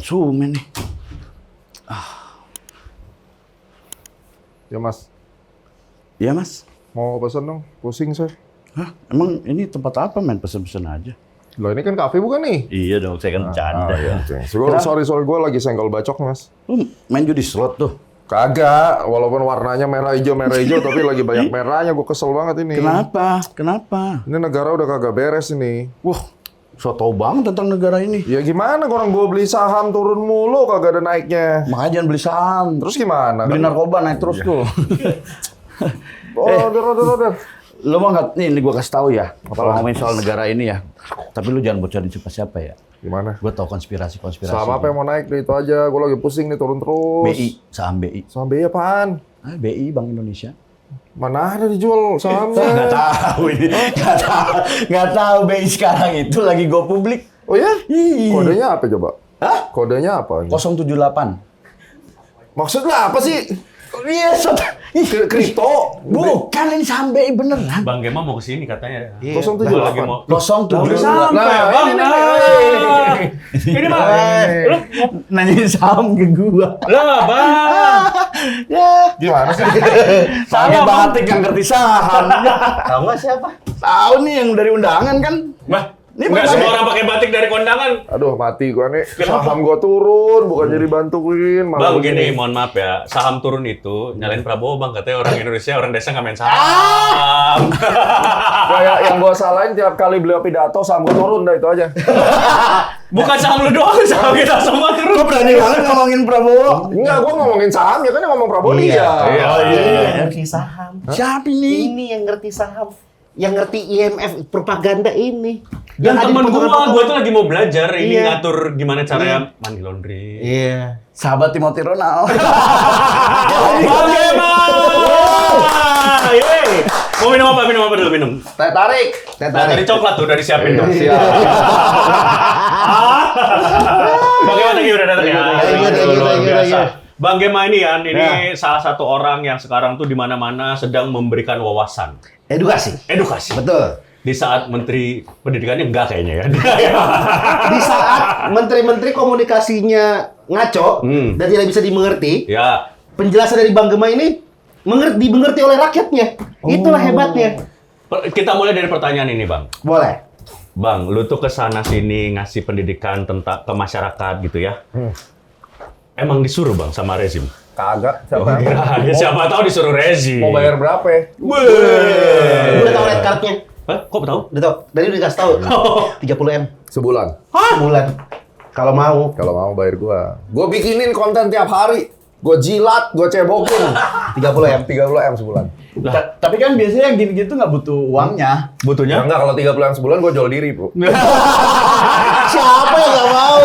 konsumen nih. Ya Mas, Iya Mas. mau pesan dong, pusing saya. Hah? Emang ini tempat apa men? Pesen-pesen aja. Loh ini kan kafe bukan nih? Iya dong, saya kan bercanda. Iya. Sorry, gue lagi senggol bacok Mas. Lu main judi slot tuh. Kagak, walaupun warnanya merah hijau, tapi lagi banyak merahnya, gue kesel banget ini. Kenapa? Kenapa? Ini negara udah kagak beres ini. Wah, so tau banget tentang negara ini. Ya gimana, orang gue beli saham turun mulu, kagak ada naiknya. Makanya jangan beli saham. Terus gimana? Beli narkoba naik terus tuh. Order. Lu mau nggak? Nih gua kasih tahu ya. Kalau ngomongin soal negara ini ya. Tapi lu jangan bocorin siapa-siapa ya. Gimana? Gua tahu konspirasi. Saham apa yang mau naik deh, itu aja. Gue lagi pusing nih, turun terus. BI, saham BI. Saham BI apaan? BI Bank Indonesia. Mana ada dijual sahamnya? Nggak tahu ini. Nggak tahu BI sekarang itu lagi go publik. Oh ya? Ih. Kodenya apa coba? Hah? Kodenya apa? 078. Maksudnya apa sih? Iya, Kripto? Bukan ini saham BI beneran. Bang Gema mau kesini katanya. 078. Lagi mau. 078. Sampai Bang. Ini Bang. Lu Nanyain saham ke gua. lah Bang. Ya. Gimana sih? Saya batik yang ngerti saham. Tahu nggak siapa? Tahu nih yang dari undangan kan. Bah, Ini nggak Bang semua Gema. orang pakai batik dari kondangan. Aduh, mati gua nih. Saham gua turun, bukan jadi bantuin. malah Bang, begini. gini, mohon maaf ya. Saham turun itu nyalain Prabowo, Bang. Katanya orang Indonesia, orang desa nggak main saham. Kayak yang gua salahin tiap kali beliau pidato, saham gua turun dah, itu aja. Bukan saham lu doang, saham kita semua turun. Kok berani banget ngomongin Prabowo? Enggak, gua ngomongin saham, ya kan yang ngomong Prabowo dia. Iya. Yang ngerti saham. Siapa ini? Ini yang ngerti saham. Yang ngerti IMF propaganda ini. Dan ada temen di potongan-potongan. gua tuh lagi mau belajar ini Iya. ngatur gimana caranya money laundry. Iya. Sahabat Timothy Ronald. Bang Gema! Yeay! Mau minum apa? Minum apa dulu? Minum. Teh tarik. Nah, dari coklat tuh, dari siapin tuh. Siap. Bagaimana Gi? Udah datang ya? Thank you. Luar biasa. Bang Gema ini kan, ini salah satu orang yang sekarang tuh di mana-mana sedang memberikan wawasan. Edukasi. Edukasi. Betul. Di saat Menteri Pendidikannya enggak kayaknya ya. Di saat menteri-menteri komunikasinya ngaco dan tidak bisa dimengerti, Ya. penjelasan dari Bang Gema ini dimengerti oleh rakyatnya. Itulah hebatnya. Kita mulai dari pertanyaan ini, Bang. Boleh. Bang, lu tuh kesana sini ngasih pendidikan tentang ke masyarakat gitu ya. Emang disuruh Bang sama rezim? Kagak. Ya, siapa tahu disuruh rezim. Mau bayar berapa ya? Udah tahu red card-nya? Hah? Kok tahu? Udah tahu. Dari udah dikasih tahu. 30M Sebulan. sebulan. Kalau mau. Kalau mau bayar gua. Gua bikinin konten tiap hari. Gua jilat, gua cebokin. 30M. 30M sebulan. Tapi kan biasanya yang gini-gini tuh nggak butuh uangnya. Ya Butuhnya? enggak, kalau 30M sebulan gua jual diri, Bro. Siapa yang nggak mau?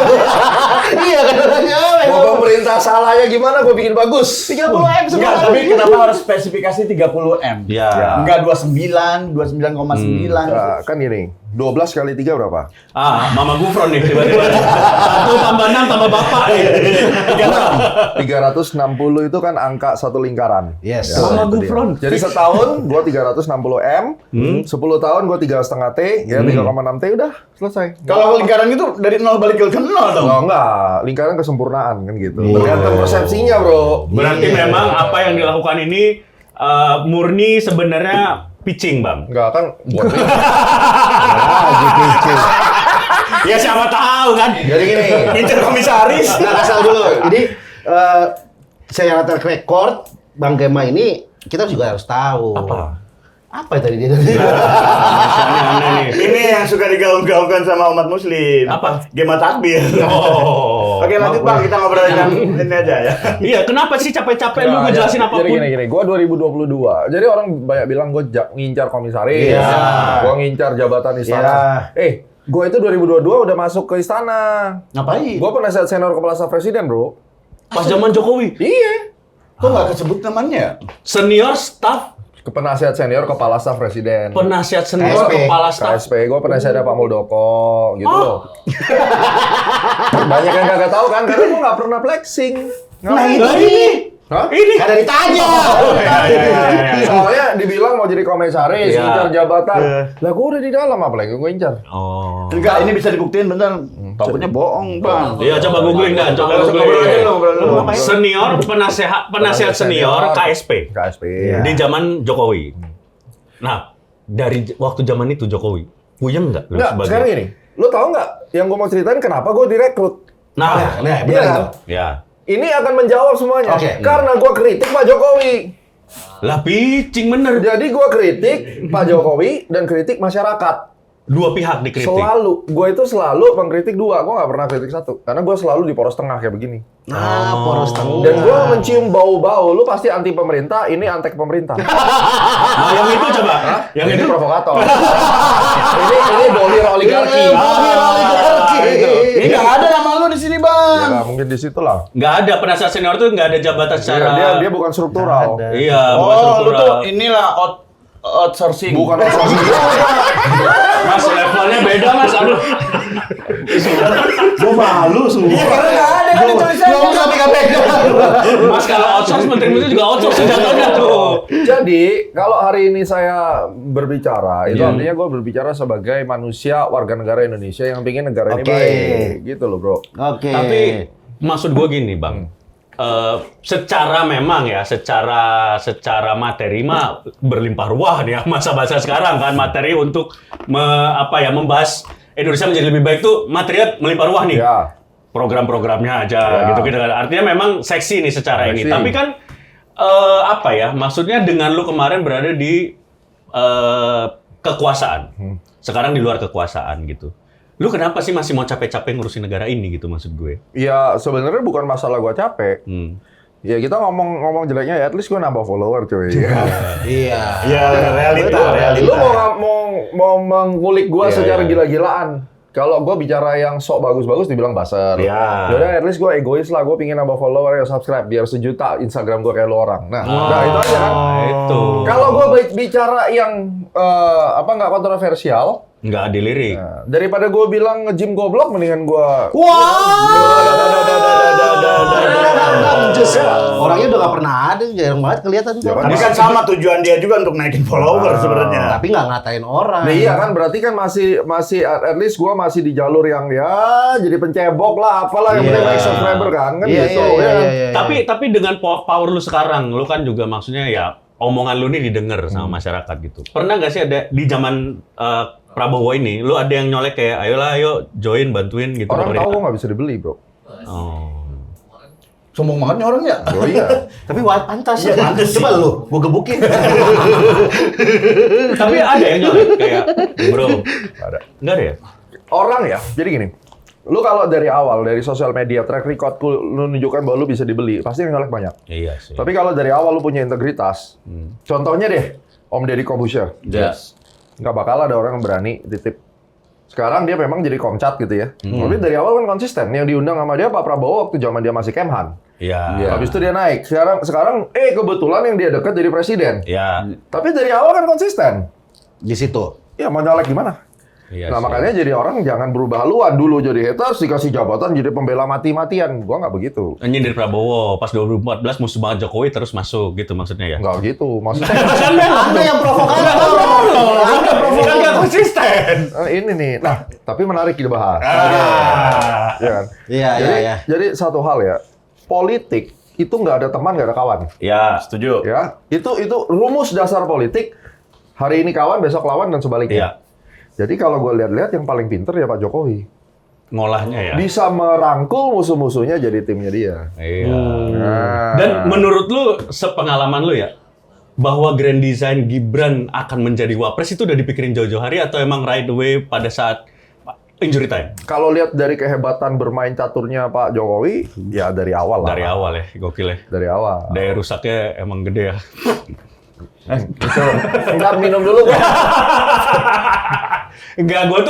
Iya kan orangnya. Mau pemerintah salahnya gimana, gua bikin bagus. 30M Enggak, sebulan. tapi kenapa harus spesifikasi 30M? Ya. Enggak 29, 29,9. Nah, kan gini, 12 kali 3 berapa? Mama Gufron nih tiba-tiba. 1 tambah 6 tambah bapak nih. 360 itu kan angka satu lingkaran. Yes. Ya, Mama itu dia. Gufron. Jadi setahun gua 360M, 10 tahun gua 3,5 T, ya 3,6 T udah selesai. Kalau lingkaran itu dari 0 balik ke 0 dong. Oh, enggak, lingkaran kesempurnaan kan gitu. Tergantung persepsinya, Bro. Berarti memang apa yang dilakukan ini murni sebenarnya pitching, Bang. Enggak kan buat Ya siapa tahu kan. Jadi gini, Pincer komisaris. Nggak kasih dulu. Jadi saya track record Bang Gema ini kita juga harus tahu. Apa tadi dia? Aneh-aneh nih. Ini yang suka digaung-gaungkan sama umat muslim. Apa? Gema takbir. Oh. Oke lanjut Bang, kita ngobrol yang ini aja ya. Iya, kenapa sih capek-capek lu ngejelasin Jadi apapun? gini, gua 2022. Jadi orang banyak bilang gua ngincar komisaris. Iya. Gua ngincar jabatan istana. Gua itu 2022 udah masuk ke istana. Ngapain? Gua penasihat senior kepala staf presiden, Bro. Pas zaman Jokowi, Iya. Kok nggak kesebut namanya? senior staff, Penasihat senior kepala staf presiden. penasihat senior, KSP. kepala staf. KSP, gue penasihatnya Pak Muldoko, gitu loh. Banyak yang gak tahu kan, karena gue gak pernah flexing. Nah ini. Hah? Ini. Ada ditanya. Soalnya dibilang mau jadi komisaris, Iya. ngincar jabatan. Iya. Lah gue udah di dalam, apalagi gue ngincar. Oh. Enggak, ini bisa dibuktiin bener. Takutnya bohong, Bang. Iya, coba googling dah, coba Ngobrol aja lu, ngobrol lu. googling. Senior penasihat senior KSP KSP. di zaman Jokowi. Nah, dari waktu zaman itu Jokowi, puyeng nggak? lu Enggak, sebagai- sekarang gini. Lu tahu nggak yang gue mau ceritain kenapa gue direkrut? Nah, Nah, Iya benar kan? itu. ya. Ini akan menjawab semuanya. Oke. Karena gue kritik Pak Jokowi. Lah picing bener. Jadi gue kritik Pak Jokowi dan kritik masyarakat. Dua pihak dikritik. Selalu. Gue itu selalu mengkritik dua. Gue nggak pernah kritik satu. Karena gue selalu di poros tengah kayak begini. Nah, poros tengah. Dan gue mencium bau-bau. Lu pasti anti pemerintah, ini antek pemerintah. Nah, yang itu coba. Yang ini itu provokator. ini bohir oligarki. Bohir oligarki. Ini nggak ada nama lu di sini, Ya Bang. lah, mungkin di situ lah. nggak ada penasihat senior tuh nggak ada jabatan secara. Dia bukan struktural. Iya, bukan Oh, lu struktural. tuh inilah outsourcing. Bukan outsourcing. Mas levelnya beda mas. Aduh. Gue malu semua. Iya, karena nggak ada kan tulisannya. Nggak usah pegang-pegang. Mas kalau outsource menteri-menteri juga outsource jatuhnya tuh. Jadi, kalau hari ini saya berbicara, itu Iya. artinya gue berbicara sebagai manusia warga negara Indonesia yang pengen negara ini Oke. baik. Gitu loh, bro. Oke. Tapi maksud gue gini bang. Secara memang ya, secara materi mah berlimpah ruah nih ya masa-masa sekarang kan materi untuk membahas Indonesia menjadi lebih baik tuh materinya melimpah ruah nih. Ya. Program-programnya aja Ya. gitu kan. Artinya memang seksi nih secara ini. Seksi. Tapi kan maksudnya dengan lu kemarin berada di kekuasaan. Sekarang di luar kekuasaan gitu. Lu kenapa sih masih mau capek-capek ngurusin negara ini gitu maksud gue? Ya, sebenarnya bukan masalah gue capek. Ya, kita ngomong jeleknya ya, at least gue nambah follower, cuy. Iya. Iya, realita. Lu mau mengulik gue Iya, secara iya. gila-gilaan. Kalau gue bicara yang sok bagus-bagus dibilang buzzer. Iya. Yaudah, at least gue egois lah. Gue pingin nambah follower ya subscribe biar 1 juta Instagram gue kayak lu orang. Nah, itu aja kan. Itu. Kalau gue bicara yang nggak kontroversial, Nggak dilirik. daripada gue bilang nge-gym goblok, mendingan gue. Orangnya udah nggak pernah ada, jarang banget kelihatan tuh. Ya kan? Tapi kan sama tujuan dia juga untuk naikin follower sebenarnya. Tapi nggak ngatain orang. Nah, iya kan, berarti kan masih at least gue masih di jalur yang ya jadi pencebok lah, apalah yang Iya. penting naik subscriber kan Iya, gitu. iya, ya. iya. Tapi dengan power lu sekarang, lu kan juga maksudnya ya omongan lu nih didengar sama masyarakat gitu. Pernah nggak sih ada di zaman Prabowo ini, lu ada yang nyolek kayak ayo join bantuin gitu Orang tahu pemerintah? gue nggak bisa dibeli, bro. Oh. Sombong banget nih orangnya. Oh iya. Tapi pantas. Iya, pantas sih. Coba lu, gua gebukin. Tapi ada yang nyolek kayak bro. Ada. Nggak ada ya? Orang ya, jadi gini. Lu kalau dari awal, dari sosial media, track record lu nunjukkan bahwa lu bisa dibeli, pasti yang nyolek banyak. Iya sih. Tapi kalau dari awal lu punya integritas, contohnya deh, Om Deddy Corbuzier. Yes. Nggak bakal ada orang yang berani titip. Sekarang dia memang jadi komcat gitu ya. Tapi dari awal kan konsisten. Yang diundang sama dia Pak Prabowo waktu zaman dia masih Kemhan. Iya. Habis itu dia naik. Sekarang kebetulan yang dia dekat jadi presiden. Iya. Tapi dari awal kan konsisten. Di situ. Ya mau nyalek gimana? Iya Nah sih. makanya jadi orang jangan berubah haluan. Dulu jadi haters, dikasih jabatan jadi pembela mati-matian. Gua nggak begitu. Nyindir Prabowo pas 2014 musuh banget Jokowi terus masuk gitu maksudnya ya. Nggak gitu. Maksudnya Anda yang provokator. Anda Kan nggak konsisten. ini nih. Nah, tapi menarik dibahas. Ya kan? Iya, Jadi, iya. jadi satu hal ya. Politik itu nggak ada teman, nggak ada kawan. Ya. Setuju. Ya, itu rumus dasar politik. Hari ini kawan, besok lawan dan sebaliknya. Iya. Jadi kalau gue lihat-lihat yang paling pinter ya Pak Jokowi. Ngolahnya ya. Bisa merangkul musuh-musuhnya jadi timnya dia. Iya. Nah, Dan menurut lu, sepengalaman lu ya, bahwa grand design Gibran akan menjadi wapres itu udah dipikirin jauh-jauh hari atau emang right away pada saat injury time? kalau lihat dari kehebatan bermain caturnya Pak Jokowi, ya dari awal lah. Dari awal ya, gokil ya. Dari awal. Daya rusaknya emang gede ya. Ntar minum dulu Pak. Enggak, gua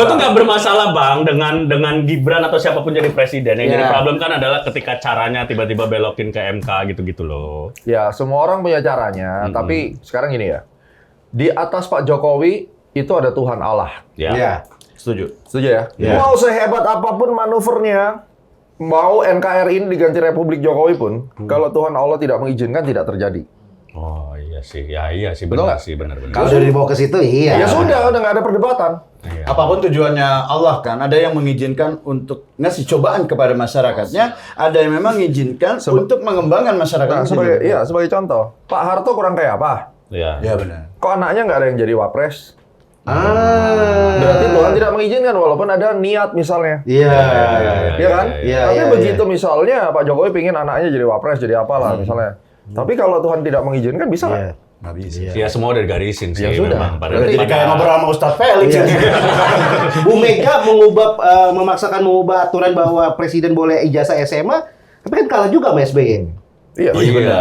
tuh nggak bermasalah bang dengan Gibran atau siapapun jadi presiden. Yang jadi Iya. problem kan adalah ketika caranya tiba-tiba belokin ke MK gitu-gitu loh. Ya, semua orang punya caranya. Tapi sekarang gini ya. Di atas Pak Jokowi itu ada Tuhan Allah. Ya. Iya. Setuju. Setuju ya? Iya. Mau sehebat apapun manuvernya, mau NKRI ini diganti Republik Jokowi pun, kalau Tuhan Allah tidak mengizinkan tidak terjadi. Oh iya Iya sih, Betul benar nggak? sih, benar-benar. Kalau udah dibawa ke situ, iya. Ya sudah, udah nggak ada perdebatan. Iya. Apapun tujuannya Allah kan, ada yang mengizinkan untuk ngasih cobaan kepada masyarakatnya, ada yang memang mengizinkan untuk mengembangkan masyarakat. Nah, sebagai contoh, Pak Harto kurang kayak apa? Iya. Ya benar. Kok anaknya nggak ada yang jadi wapres? Berarti Tuhan tidak mengizinkan walaupun ada niat misalnya. Iya. Iya kan? Iya, Tapi iya, begitu misalnya Pak Jokowi pingin anaknya jadi wapres, jadi apalah misalnya. Tapi kalau Tuhan tidak mengizinkan bisa nggak? Iya. Nggak bisa. Ya semua udah digarisin sih Ya sudah. memang. Berarti Jadi kayak ngobrol sama Ustadz Felix. Iya. Bu Mega memaksakan mengubah aturan bahwa presiden boleh ijazah SMA, tapi kan kalah juga sama SBY. Iya. Iya.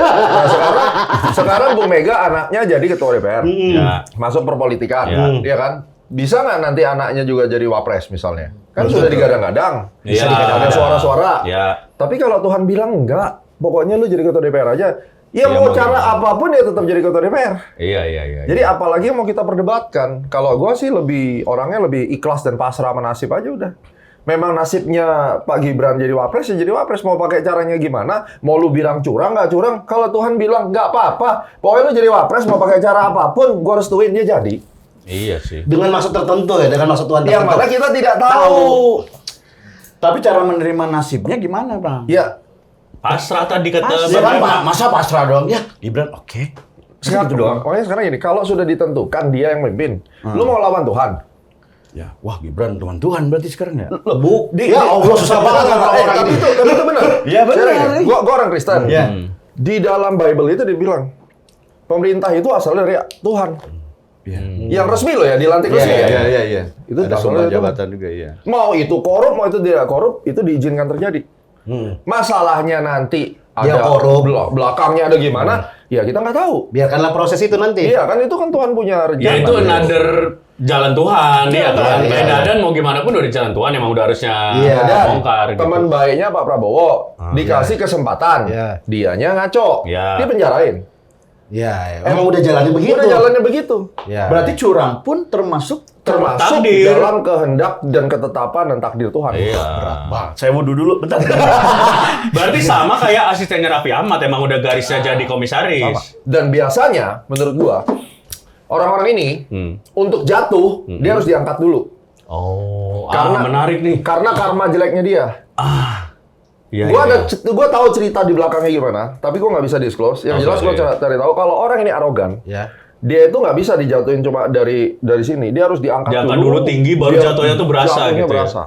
Nah, sekarang Bu Mega anaknya jadi ketua DPR. Ya. Masuk perpolitikan. Ya. Iya kan? Bisa nggak nanti anaknya juga jadi wapres misalnya? Kan sudah digadang-gadang. Iya. Ada suara-suara. Ya. Tapi kalau Tuhan bilang enggak, pokoknya lu jadi ketua DPR aja. Ya Iya, mau mau cara gimana? apapun ya tetap jadi ketua DPR. Iya. Jadi apalagi yang mau kita perdebatkan? Kalau gua sih orangnya lebih ikhlas dan pasrah sama nasib aja udah. Memang nasibnya Pak Gibran jadi wapres ya jadi wapres. Mau pakai caranya gimana? Mau lu bilang curang nggak curang? Kalau Tuhan bilang nggak apa-apa, pokoknya lu jadi wapres mau pakai cara apapun, gua restuin dia jadi. Iya sih. Dengan maksud tertentu ya, dengan maksud Tuhan Yang tertentu. mana kita tidak tahu. Tapi cara menerima nasibnya gimana, Bang? Ya, Pasrah tadi kata Ya kan, Bang. Pak, masa pasrah dong? Ya, Gibran, oke. sekarang Gitu doang. Pokoknya sekarang gini, kalau sudah ditentukan dia yang memimpin, lu mau lawan Tuhan. Ya, wah Gibran Tuhan berarti sekarang ya? Lebuk. Ya Allah, susah banget sama orang tapi ini. itu benar. Iya, benar. Sekarang gini, gua orang Kristen. Iya. Di dalam Bible itu dibilang pemerintah itu asal dari Tuhan. Iya. Yang resmi loh ya, dilantik resmi ya. iya. Itu ada asalnya sumpah itu. jabatan juga, iya. Mau itu korup, mau itu tidak korup, itu diizinkan terjadi. Masalahnya nanti Dia ada korup. belakangnya ada gimana, ya kita nggak tahu. Biarkanlah proses itu nanti. Iya kan itu kan Tuhan punya rencana. Ya itu another jalan Tuhan, ya kan. iya. Kayak Dadan mau gimana pun udah di jalan Tuhan, emang udah harusnya Iya, Dan bongkar gitu. teman baiknya Pak Prabowo dikasih kesempatan, Iya. dianya ngaco, Iya. dia penjarain. Iya, emang udah jalannya begitu. Udah jalannya begitu. Ya. Berarti curang pun termasuk Termasuk Takdir. dalam kehendak dan ketetapan dan takdir Tuhan. Iya. Bang, saya wudhu dulu, bentar. Berarti sama kayak asistennya Raffi Ahmad, emang udah garisnya jadi komisaris. Dan biasanya menurut gua orang-orang ini untuk jatuh dia harus diangkat dulu. Oh, Karena- menarik nih. Karena karma jeleknya dia. Iya, Gua tahu cerita di belakangnya gimana, tapi gua nggak bisa disclose. Yang Oke, jelas gua iya. cari tahu kalau orang ini arogan, Ya. dia itu nggak bisa dijatuhin cuma dari sini. Dia harus diangkat Diangkat dulu. dulu tinggi, baru biar jatuhnya tuh berasa jatuhnya gitu ya. berasa.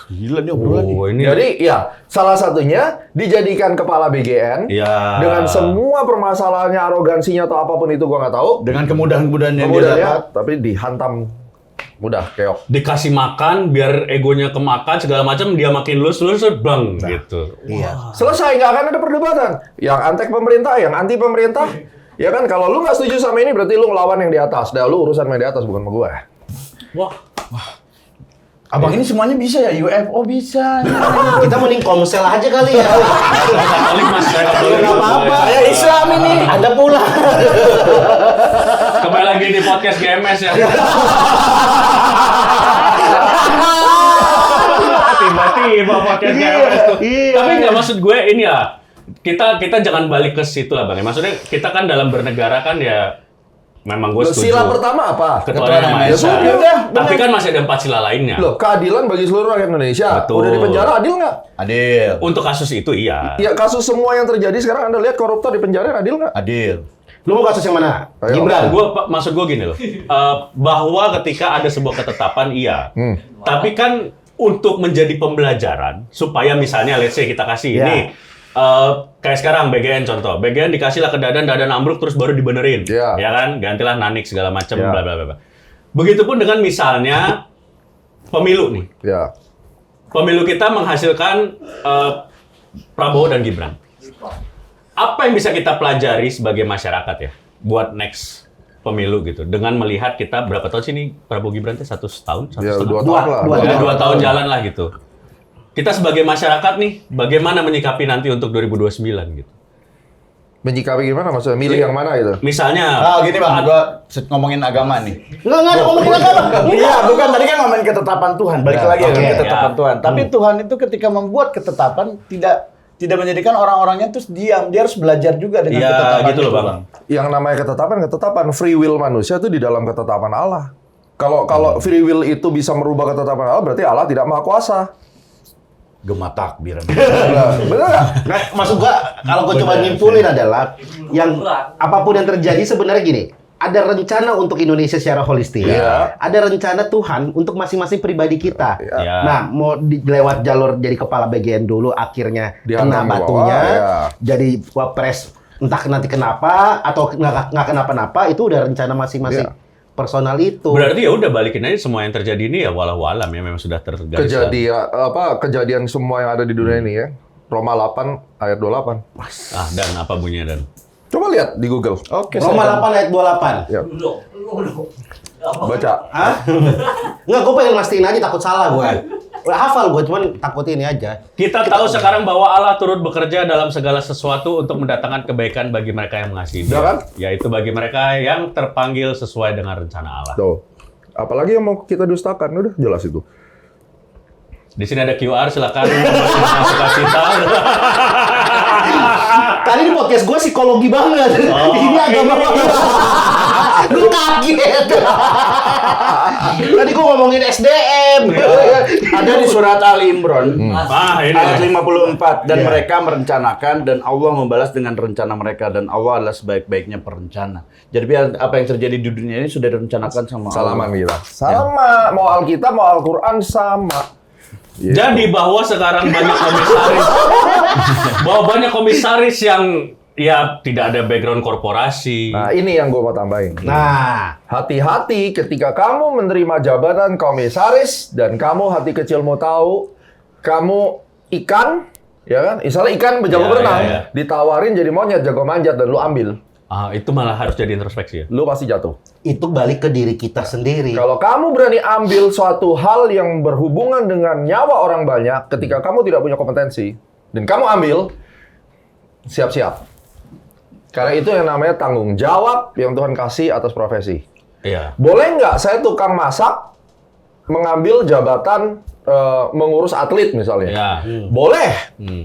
Gila nih obrolan nih. Oh, ini. Jadi ya salah satunya dijadikan kepala BGN Iya. dengan semua permasalahannya, arogansinya atau apapun itu gua nggak tahu. Dengan kemudahan-kemudahan yang dia Kemudian dapat. tapi dihantam mudah keok. Dikasih makan biar egonya kemakan segala macam, dia makin lulus bang gitu. Iya. Selesai, nggak akan ada perdebatan. Yang antek pemerintah, yang anti pemerintah. Ya kan, kalau lu nggak setuju sama ini, berarti lu ngelawan yang di atas. Dah, lu urusan yang di atas, bukan sama gua. Wah, Abang ini semuanya bisa ya? UFO bisa. Kita mending komsel aja kali ya. Katolik mas, saya Katolik. Nggak apa-apa. Saya Islam ini. Anda pula. Kembali lagi di podcast GMS ya. Tiba-tiba podcast GMS tuh. Tapi nggak maksud gue ini ya. Kita jangan balik ke situ lah bang. Maksudnya kita kan dalam bernegara kan ya. Memang gue setuju. Sila pertama apa? Ketuhanan Yang Maha Ya Esa. sudah, udah, Tapi bener. kan masih ada 4 sila lainnya. Loh, keadilan bagi seluruh rakyat Indonesia. Betul. Udah di penjara, adil nggak? Adil. Untuk kasus itu iya. Ya, kasus semua yang terjadi sekarang Anda lihat koruptor di penjara, adil nggak? Adil. Lu mau kasus yang mana? Ayo. Gibran. Maksud gue gini loh, bahwa ketika ada sebuah ketetapan iya, tapi kan untuk menjadi pembelajaran supaya misalnya let's say kita kasih Ya. ini kayak sekarang BGN contoh, BGN dikasihlah ke Dadan ambruk terus baru dibenerin, Ya. ya kan, gantilah nanik segala macam, Ya. bla bla bla bla. Begitupun dengan misalnya pemilu nih, Ya. pemilu kita menghasilkan Prabowo dan Gibran. Apa yang bisa kita pelajari sebagai masyarakat ya buat next pemilu gitu dengan melihat kita berapa tahun sih nih Prabowo Gibran tuh 1 tahun, 1 Ya, setengah? 2 tahun lah. Ya, 2 tahun jalan lah gitu. Kita sebagai masyarakat nih bagaimana menyikapi nanti untuk 2029 gitu. Menyikapi gimana maksudnya? Milih yang mana gitu? Misalnya Gini bang, gua ngomongin agama nih. Enggak ada ngomongin agama. Iya, bukan tadi kan ngomongin ketetapan Tuhan. Balik lagi oke, dengan ketetapan ya. Tuhan. Tapi Tuhan itu ketika membuat ketetapan tidak tidak menjadikan orang-orangnya terus diam. Dia harus belajar juga dengan Iya, ketetapan gitu loh, itu, Bang. Yang namanya ketetapan free will manusia itu di dalam ketetapan Allah. Kalau free will itu bisa merubah ketetapan Allah, berarti Allah tidak maha kuasa. Gema takbir. Bener nggak? Nah, maksud gua kalau gua coba nyimpulin adalah yang apapun yang terjadi sebenarnya gini, ada rencana untuk Indonesia secara holistik. Iya. Ada rencana Tuhan untuk masing-masing pribadi kita. Iya. Nah, mau lewat jalur jadi kepala BGN dulu, akhirnya Dihantam kena ke batunya, bawah, iya. jadi wapres entah nanti kenapa atau nggak kenapa-napa, itu udah rencana masing-masing Iya. personal itu. Berarti ya udah balikin aja semua yang terjadi ini ya walau alam ya memang sudah tergaris. Kejadian semua yang ada di dunia ini ya. Roma 8 ayat 28. Dan apa bunyinya Dan? Coba lihat di Google. Oke, Roma saya 8 ayat 28. Ya. Baca. Hah? Enggak, gue pengen mastiin aja, takut salah gue. Hafal gue, cuman takut ini aja. Kita tahu sekarang bahwa Allah turut bekerja dalam segala sesuatu untuk mendatangkan kebaikan bagi mereka yang mengasihi Udah Dia, kan? yaitu bagi mereka yang terpanggil sesuai dengan rencana Allah. Tuh. Apalagi yang mau kita dustakan, udah jelas itu. Di sini ada QR, silakan masuk kita. Tadi di podcast gue psikologi banget. Ini agama banget. Gue kaget. Tadi gue ngomongin SDM. ada di surat Ali Imran Ini ayat 54 dan mereka merencanakan dan Allah membalas dengan rencana mereka dan Allah adalah sebaik-baiknya perencana. Jadi apa yang terjadi di dunia ini sudah direncanakan sama Salaman Allah. kita. Sama. Mau Alkitab, mau Al-Quran sama. Jadi bahwa sekarang banyak komisaris yang ya tidak ada background korporasi. Nah, ini yang gue mau tambahin. Nah, Hati-hati ketika kamu menerima jabatan komisaris dan kamu hati kecilmu tahu kamu ikan, ya kan? Misalnya ikan jago Ya, berenang, ya, ya. ditawarin jadi monyet jago manjat dan lu ambil, Itu malah harus jadi introspeksi ya. lu pasti jatuh. itu balik ke diri kita sendiri. Kalau kamu berani ambil suatu hal yang berhubungan dengan nyawa orang banyak ketika kamu tidak punya kompetensi dan kamu ambil, siap-siap. Karena itu yang namanya tanggung jawab yang Tuhan kasih atas profesi. Iya. Boleh nggak saya tukang masak mengambil jabatan mengurus atlet misalnya? Ya. Boleh,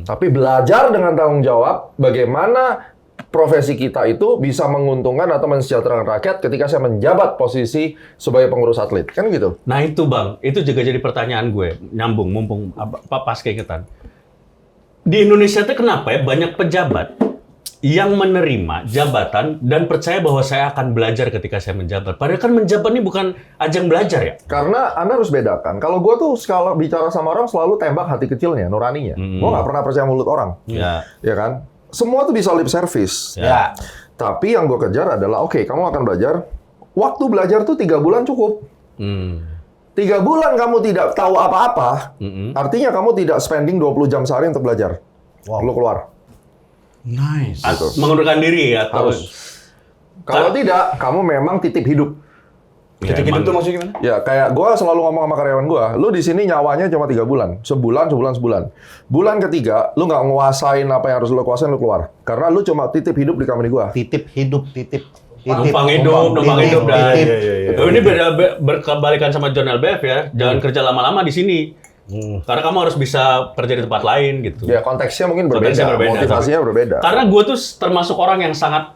tapi belajar dengan tanggung jawab bagaimana profesi kita itu bisa menguntungkan atau mensejahterakan rakyat ketika saya menjabat posisi sebagai pengurus atlet. Kan gitu? Nah itu Bang, itu juga jadi pertanyaan gue. Nyambung, mumpung pas keingetan. Di Indonesia itu kenapa ya banyak pejabat yang menerima jabatan dan percaya bahwa saya akan belajar ketika saya menjabat. Padahal kan menjabat ini bukan ajang belajar ya. Karena Anda harus bedakan. Kalau gue tuh kalau bicara sama orang selalu tembak hati kecilnya, nuraninya. Gue nggak pernah percaya mulut orang. Ya. Ya kan? Semua tuh bisa lip service. Ya. Tapi yang gue kejar adalah, oke, kamu akan belajar. Waktu belajar tuh 3 bulan cukup. 3 bulan kamu tidak tahu apa-apa, artinya kamu tidak spending 20 jam sehari untuk belajar. Lu keluar. Nice. Mengundurkan diri ya. Atau... Harus. Kalau tidak, kamu memang titip hidup. Ketika hidup tuh maksudnya gimana? Ya, kayak gue selalu ngomong sama karyawan gue, lu di sini nyawanya cuma 3 bulan. Sebulan. Bulan ketiga, lu nggak nguasain apa yang harus lu kuasain, lu keluar. Karena lu cuma titip hidup di company gue. Titip hidup. Numpang hidup dan ini berkebalikan sama John LBF ya. Jangan kerja lama-lama di sini. Karena kamu harus bisa kerja di tempat lain gitu. Ya, konteksnya mungkin Konteksnya berbeda. Motivasinya berbeda. Karena gue tuh termasuk orang yang sangat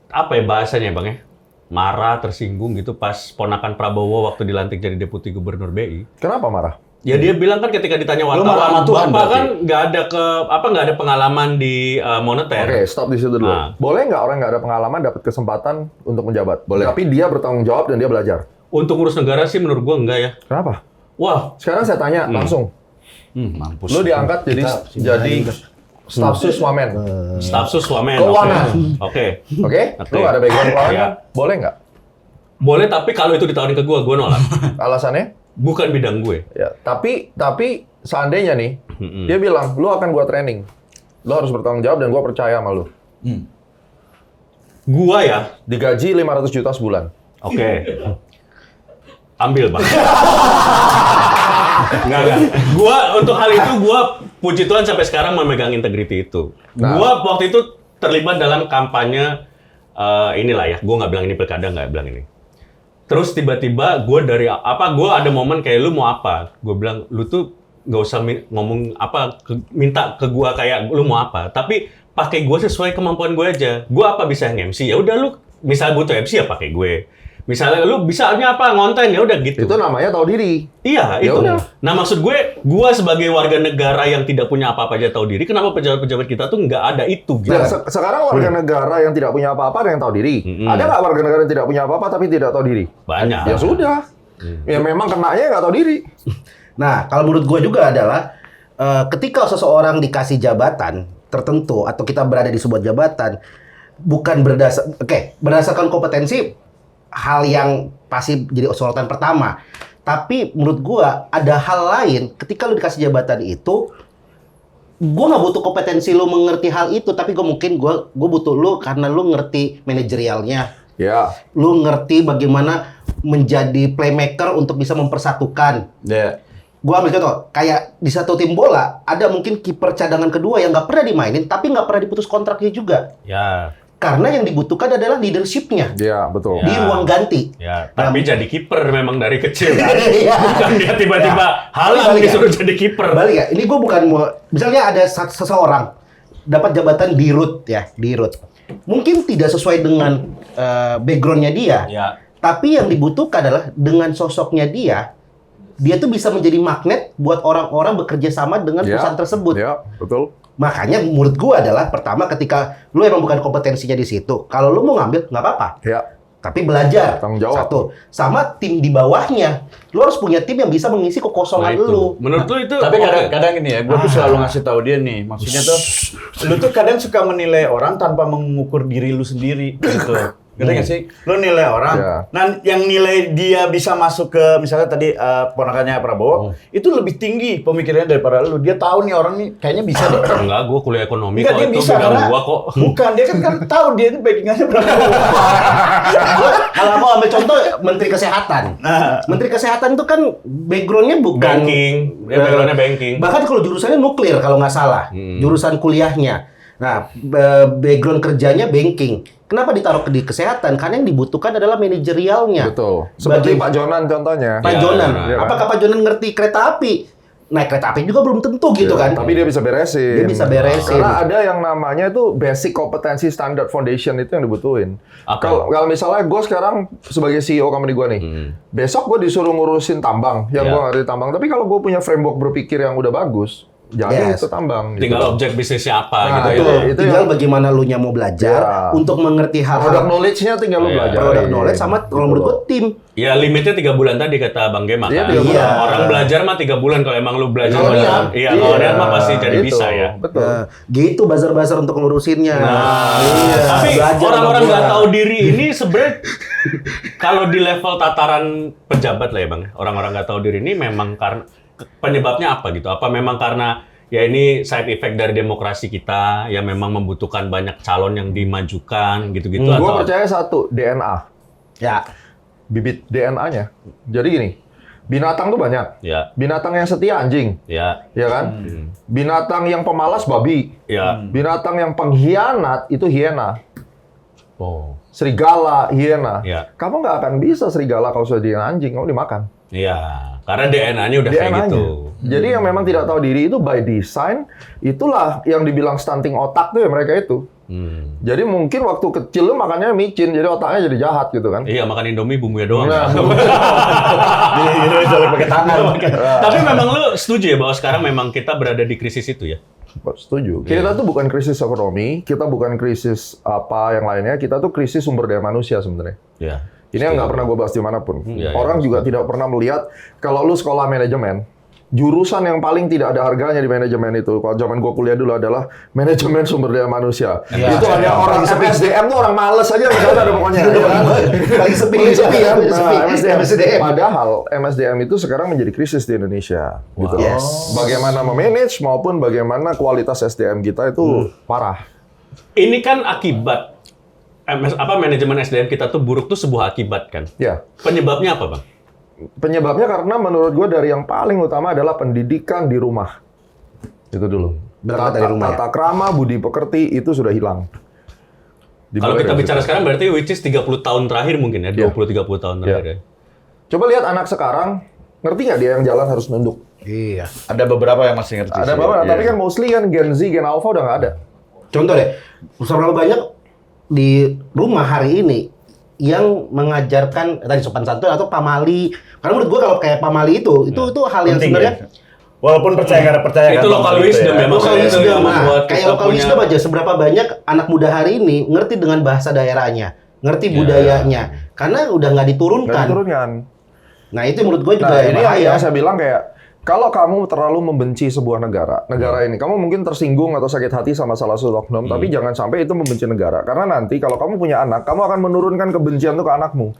apa ya bahasanya Bang ya? Marah, tersinggung gitu pas ponakan Prabowo waktu dilantik jadi deputi gubernur BI. Kenapa marah? Ya dia bilang kan ketika ditanya marah sama wartawan, Tuhan Bapak berarti? kan nggak ada pengalaman di moneter. Oke, stop di situ dulu. Nah. Boleh nggak orang nggak ada pengalaman dapat kesempatan untuk menjabat? Boleh. Tapi dia bertanggung jawab dan dia belajar. Untuk ngurus negara sih menurut gua enggak ya. Kenapa? Wah, Sekarang saya tanya langsung. Mampus. Lu diangkat jadi staf sus wamen. staf sus wamen. Keuangan. Oke. Oke? Oke. Lu nggak ada background keuangan? Ya. Boleh nggak? Boleh tapi kalau itu ditawarin ke gua nolak. Alasannya? Bukan bidang gue. Ya, tapi seandainya nih, dia bilang, lu akan gua training. Lu harus bertanggung jawab dan gua percaya sama lu. Gua ya. Digaji 500 juta sebulan. Oke. Ambil, Bang. Enggak. Gua untuk hal itu gua puji Tuhan sampai sekarang memegang integriti itu. Nah. Gua waktu itu terlibat dalam kampanye inilah ya. Gua nggak bilang ini pilkada, nggak bilang ini. Terus tiba-tiba gue ada momen kayak lu mau apa? Gue bilang lu tuh nggak usah ngomong apa, minta ke gua kayak lu mau apa, tapi pakai gua sesuai kemampuan gue aja. Gua apa bisa nge-MC, ya udah lu misal butuh MC ya pakai gue. Misalnya lu bisanya apa ngonten, ya udah gitu. Itu namanya tahu diri. Iya, Ya itu. udah. Nah, maksud gue, sebagai warga negara yang tidak punya apa-apa aja tahu diri, kenapa pejabat-pejabat kita tuh nggak ada itu gitu? Nah, sekarang warga negara yang tidak punya apa-apa ada yang tahu diri. Ada nggak warga negara yang tidak punya apa-apa tapi tidak tahu diri? Banyak. Ya sudah. Ya memang kenanya nggak tahu diri. Nah, kalau menurut gue juga adalah ketika seseorang dikasih jabatan tertentu atau kita berada di sebuah jabatan bukan berdasarkan kompetensi, hal yang pasti jadi sorotan pertama. Tapi menurut gue ada hal lain ketika lu dikasih jabatan itu, gue nggak butuh kompetensi lu mengerti hal itu, tapi gue butuh lu karena lu ngerti manajerialnya. Ya. Lu ngerti bagaimana menjadi playmaker untuk bisa mempersatukan. Ya. Gua ambil contoh, kayak di satu tim bola, ada mungkin kiper cadangan kedua yang nggak pernah dimainin, tapi nggak pernah diputus kontraknya juga. Ya, Karena yang dibutuhkan adalah leadership-nya Ya, betul. di ruang ganti. ya. Tapi jadi kiper memang dari kecil kan. Iya. Bukan dia tiba-tiba halang Balik ya? disuruh jadi kiper. Balik ya, ini gue bukan mau, misalnya ada seseorang dapat jabatan di RUT ya, di RUT. Mungkin tidak sesuai dengan background-nya dia, Ya. tapi yang dibutuhkan adalah dengan sosoknya dia tuh bisa menjadi magnet buat orang-orang bekerja sama dengan perusahaan tersebut. Ya, betul. Makanya menurut gua adalah pertama ketika lu emang bukan kompetensinya di situ, kalau lu mau ngambil nggak apa-apa. Ya. Tapi belajar. Tanggung jawab. Satu. Sama tim di bawahnya. Lu harus punya tim yang bisa mengisi Nah, kekosongan itu. lu. Menurut lu itu Tapi oke. kadang-kadang ini ya, gue tuh selalu ngasih tahu dia nih, maksudnya tuh, lu tuh kadang suka menilai orang tanpa mengukur diri lu sendiri, gitu. Ngerti nggak sih? Lu nilai orang, Ya. nah yang nilai dia bisa masuk ke, misalnya tadi ponakannya Prabowo, itu lebih tinggi pemikirannya daripada lu. Dia tahu nih orang nih, kayaknya bisa deh. Enggak, gue kuliah ekonomi Enggak, kok, dia itu bisa bidang karena gua kok. bukan, dia kan tahu dia itu backingannya Prabowo. Kalau mau ambil contoh Menteri Kesehatan. Nah. Menteri Kesehatan itu kan background-nya bukan Banking, dia background-nya banking. Bahkan kalau jurusannya nuklir kalau nggak salah, jurusan kuliahnya. Nah, background kerjanya banking. Kenapa ditaruh di kesehatan? Karena yang dibutuhkan adalah manajerialnya. Betul. Seperti Bagi- Pak Jonan contohnya. Pak Ya, Jonan. ya kan? Apakah Pak Jonan ngerti kereta api? Naik kereta api juga belum tentu gitu Ya, kan. Tapi dia bisa beresin. Dia bisa beresin. Karena ada yang namanya itu basic kompetensi standard foundation itu yang dibutuhin. Apa? Kalau misalnya gue sekarang sebagai CEO company gue nih, besok gue disuruh ngurusin tambang, yang Ya. gue ngerti tambang. Tapi kalau gue punya framework berpikir yang udah bagus, jadi Yes. itu tambang. gitu. Tinggal objek bisnisnya apa Nah, gitu itu. ya. Itu Tinggal yang- bagaimana lu nya mau belajar Ya. untuk mengerti Product hal-hal knowledge-nya tinggal lu Iya. belajar. product knowledge sama kalau menurut gua tim. Ya limitnya 3 bulan tadi kata Bang Gema Iya, kan. 3 bulan. Orang belajar mah 3 bulan kalau emang lu belajar. Kalau beneran. niat. Iya, kalau niat mah pasti jadi Itu. bisa ya. Betul. Nah, gitu bazar-bazar untuk ngurusinnya. Iya, Tapi belajar orang-orang sama nggak bola. tahu diri ini sebenarnya kalau di level tataran pejabat lah ya Bang, orang-orang nggak tahu diri ini memang karena penyebabnya apa gitu? Apa memang karena ya ini side effect dari demokrasi kita yang memang membutuhkan banyak calon yang dimajukan gitu-gitu Gue atau percaya satu, DNA. Ya. Bibit DNA-nya. Jadi gini, binatang tuh banyak. ya Binatang yang setia anjing, ya ya kan? Binatang yang pemalas babi. ya Binatang yang pengkhianat itu hiena. oh Serigala, hiena. ya Kamu nggak akan bisa serigala kalau sudah jadi anjing, kamu dimakan. iya karena DNA-nya udah kayak DNA-nya. gitu. Jadi yang memang tidak tahu diri itu by design, itulah yang dibilang stunting otak tuh ya mereka itu. Jadi mungkin waktu kecil lu makannya micin, jadi otaknya jadi jahat gitu kan. Iya makan Indomie bumbunya doang. Nah, Dia pakai tangan. Tapi memang lu setuju ya bahwa sekarang memang kita berada di krisis itu ya? Setuju. Kita tuh bukan krisis ekonomi, kita bukan krisis apa yang lainnya, kita tuh krisis sumber daya manusia sebenarnya. Iya. Ini yang nggak pernah gue bahas dimanapun. Iya, Orang juga tidak pernah melihat kalau lu sekolah manajemen, jurusan yang paling tidak ada harganya di manajemen itu, kalau zaman gue kuliah dulu adalah manajemen sumber daya manusia. Iya. Itu hanya orang MSDM tuh orang males aja misalnya ada pokoknya. Ya kan? Paling sepi Kan? sepi. Nah, MSDM. Padahal MSDM itu sekarang menjadi krisis di Indonesia. Gitu. Yes. Bagaimana memanage maupun bagaimana kualitas SDM kita itu parah. Ini kan akibat manajemen SDM kita tuh buruk tuh sebuah akibat kan. Ya. Penyebabnya apa, Bang? Penyebabnya karena menurut gue dari yang paling utama adalah pendidikan di rumah. Itu dulu. Berangkat dari rumah ya? Tata krama, budi pekerti itu sudah hilang. Kalau Dimulai kita dari bicara situ. sekarang berarti which is 30 tahun terakhir mungkin ya, Iya. 20-30 tahun terakhir ya. Coba lihat anak sekarang, ngerti nggak dia yang jalan harus nunduk? Iya. Ada beberapa yang masih ngerti. Ada sih. beberapa, Iya. tapi kan mostly kan Gen Z, Gen Alpha udah nggak ada. Contoh deh, seberapa banyak di rumah hari ini yang mengajarkan tadi sopan santun atau pamali. Karena menurut gua kalau kayak pamali itu hal yang Penting, sebenarnya ya. Walaupun percaya nggak percaya Itu kan, local Bang, wisdom gitu ya, Mas. local Itu wisdom. yang Nah, membuat kayak kita local punya- wisdom aja, seberapa banyak anak muda hari ini ngerti dengan bahasa daerahnya, ngerti budayanya, karena udah nggak Nggak diturunkan. diturunkan. Nah itu menurut gue juga Nah, ini bahaya. yang saya bilang kayak kalau kamu terlalu membenci sebuah negara ini, kamu mungkin tersinggung atau sakit hati sama salah satu oknum, tapi jangan sampai itu membenci negara. Karena nanti kalau kamu punya anak, kamu akan menurunkan kebencian itu ke anakmu.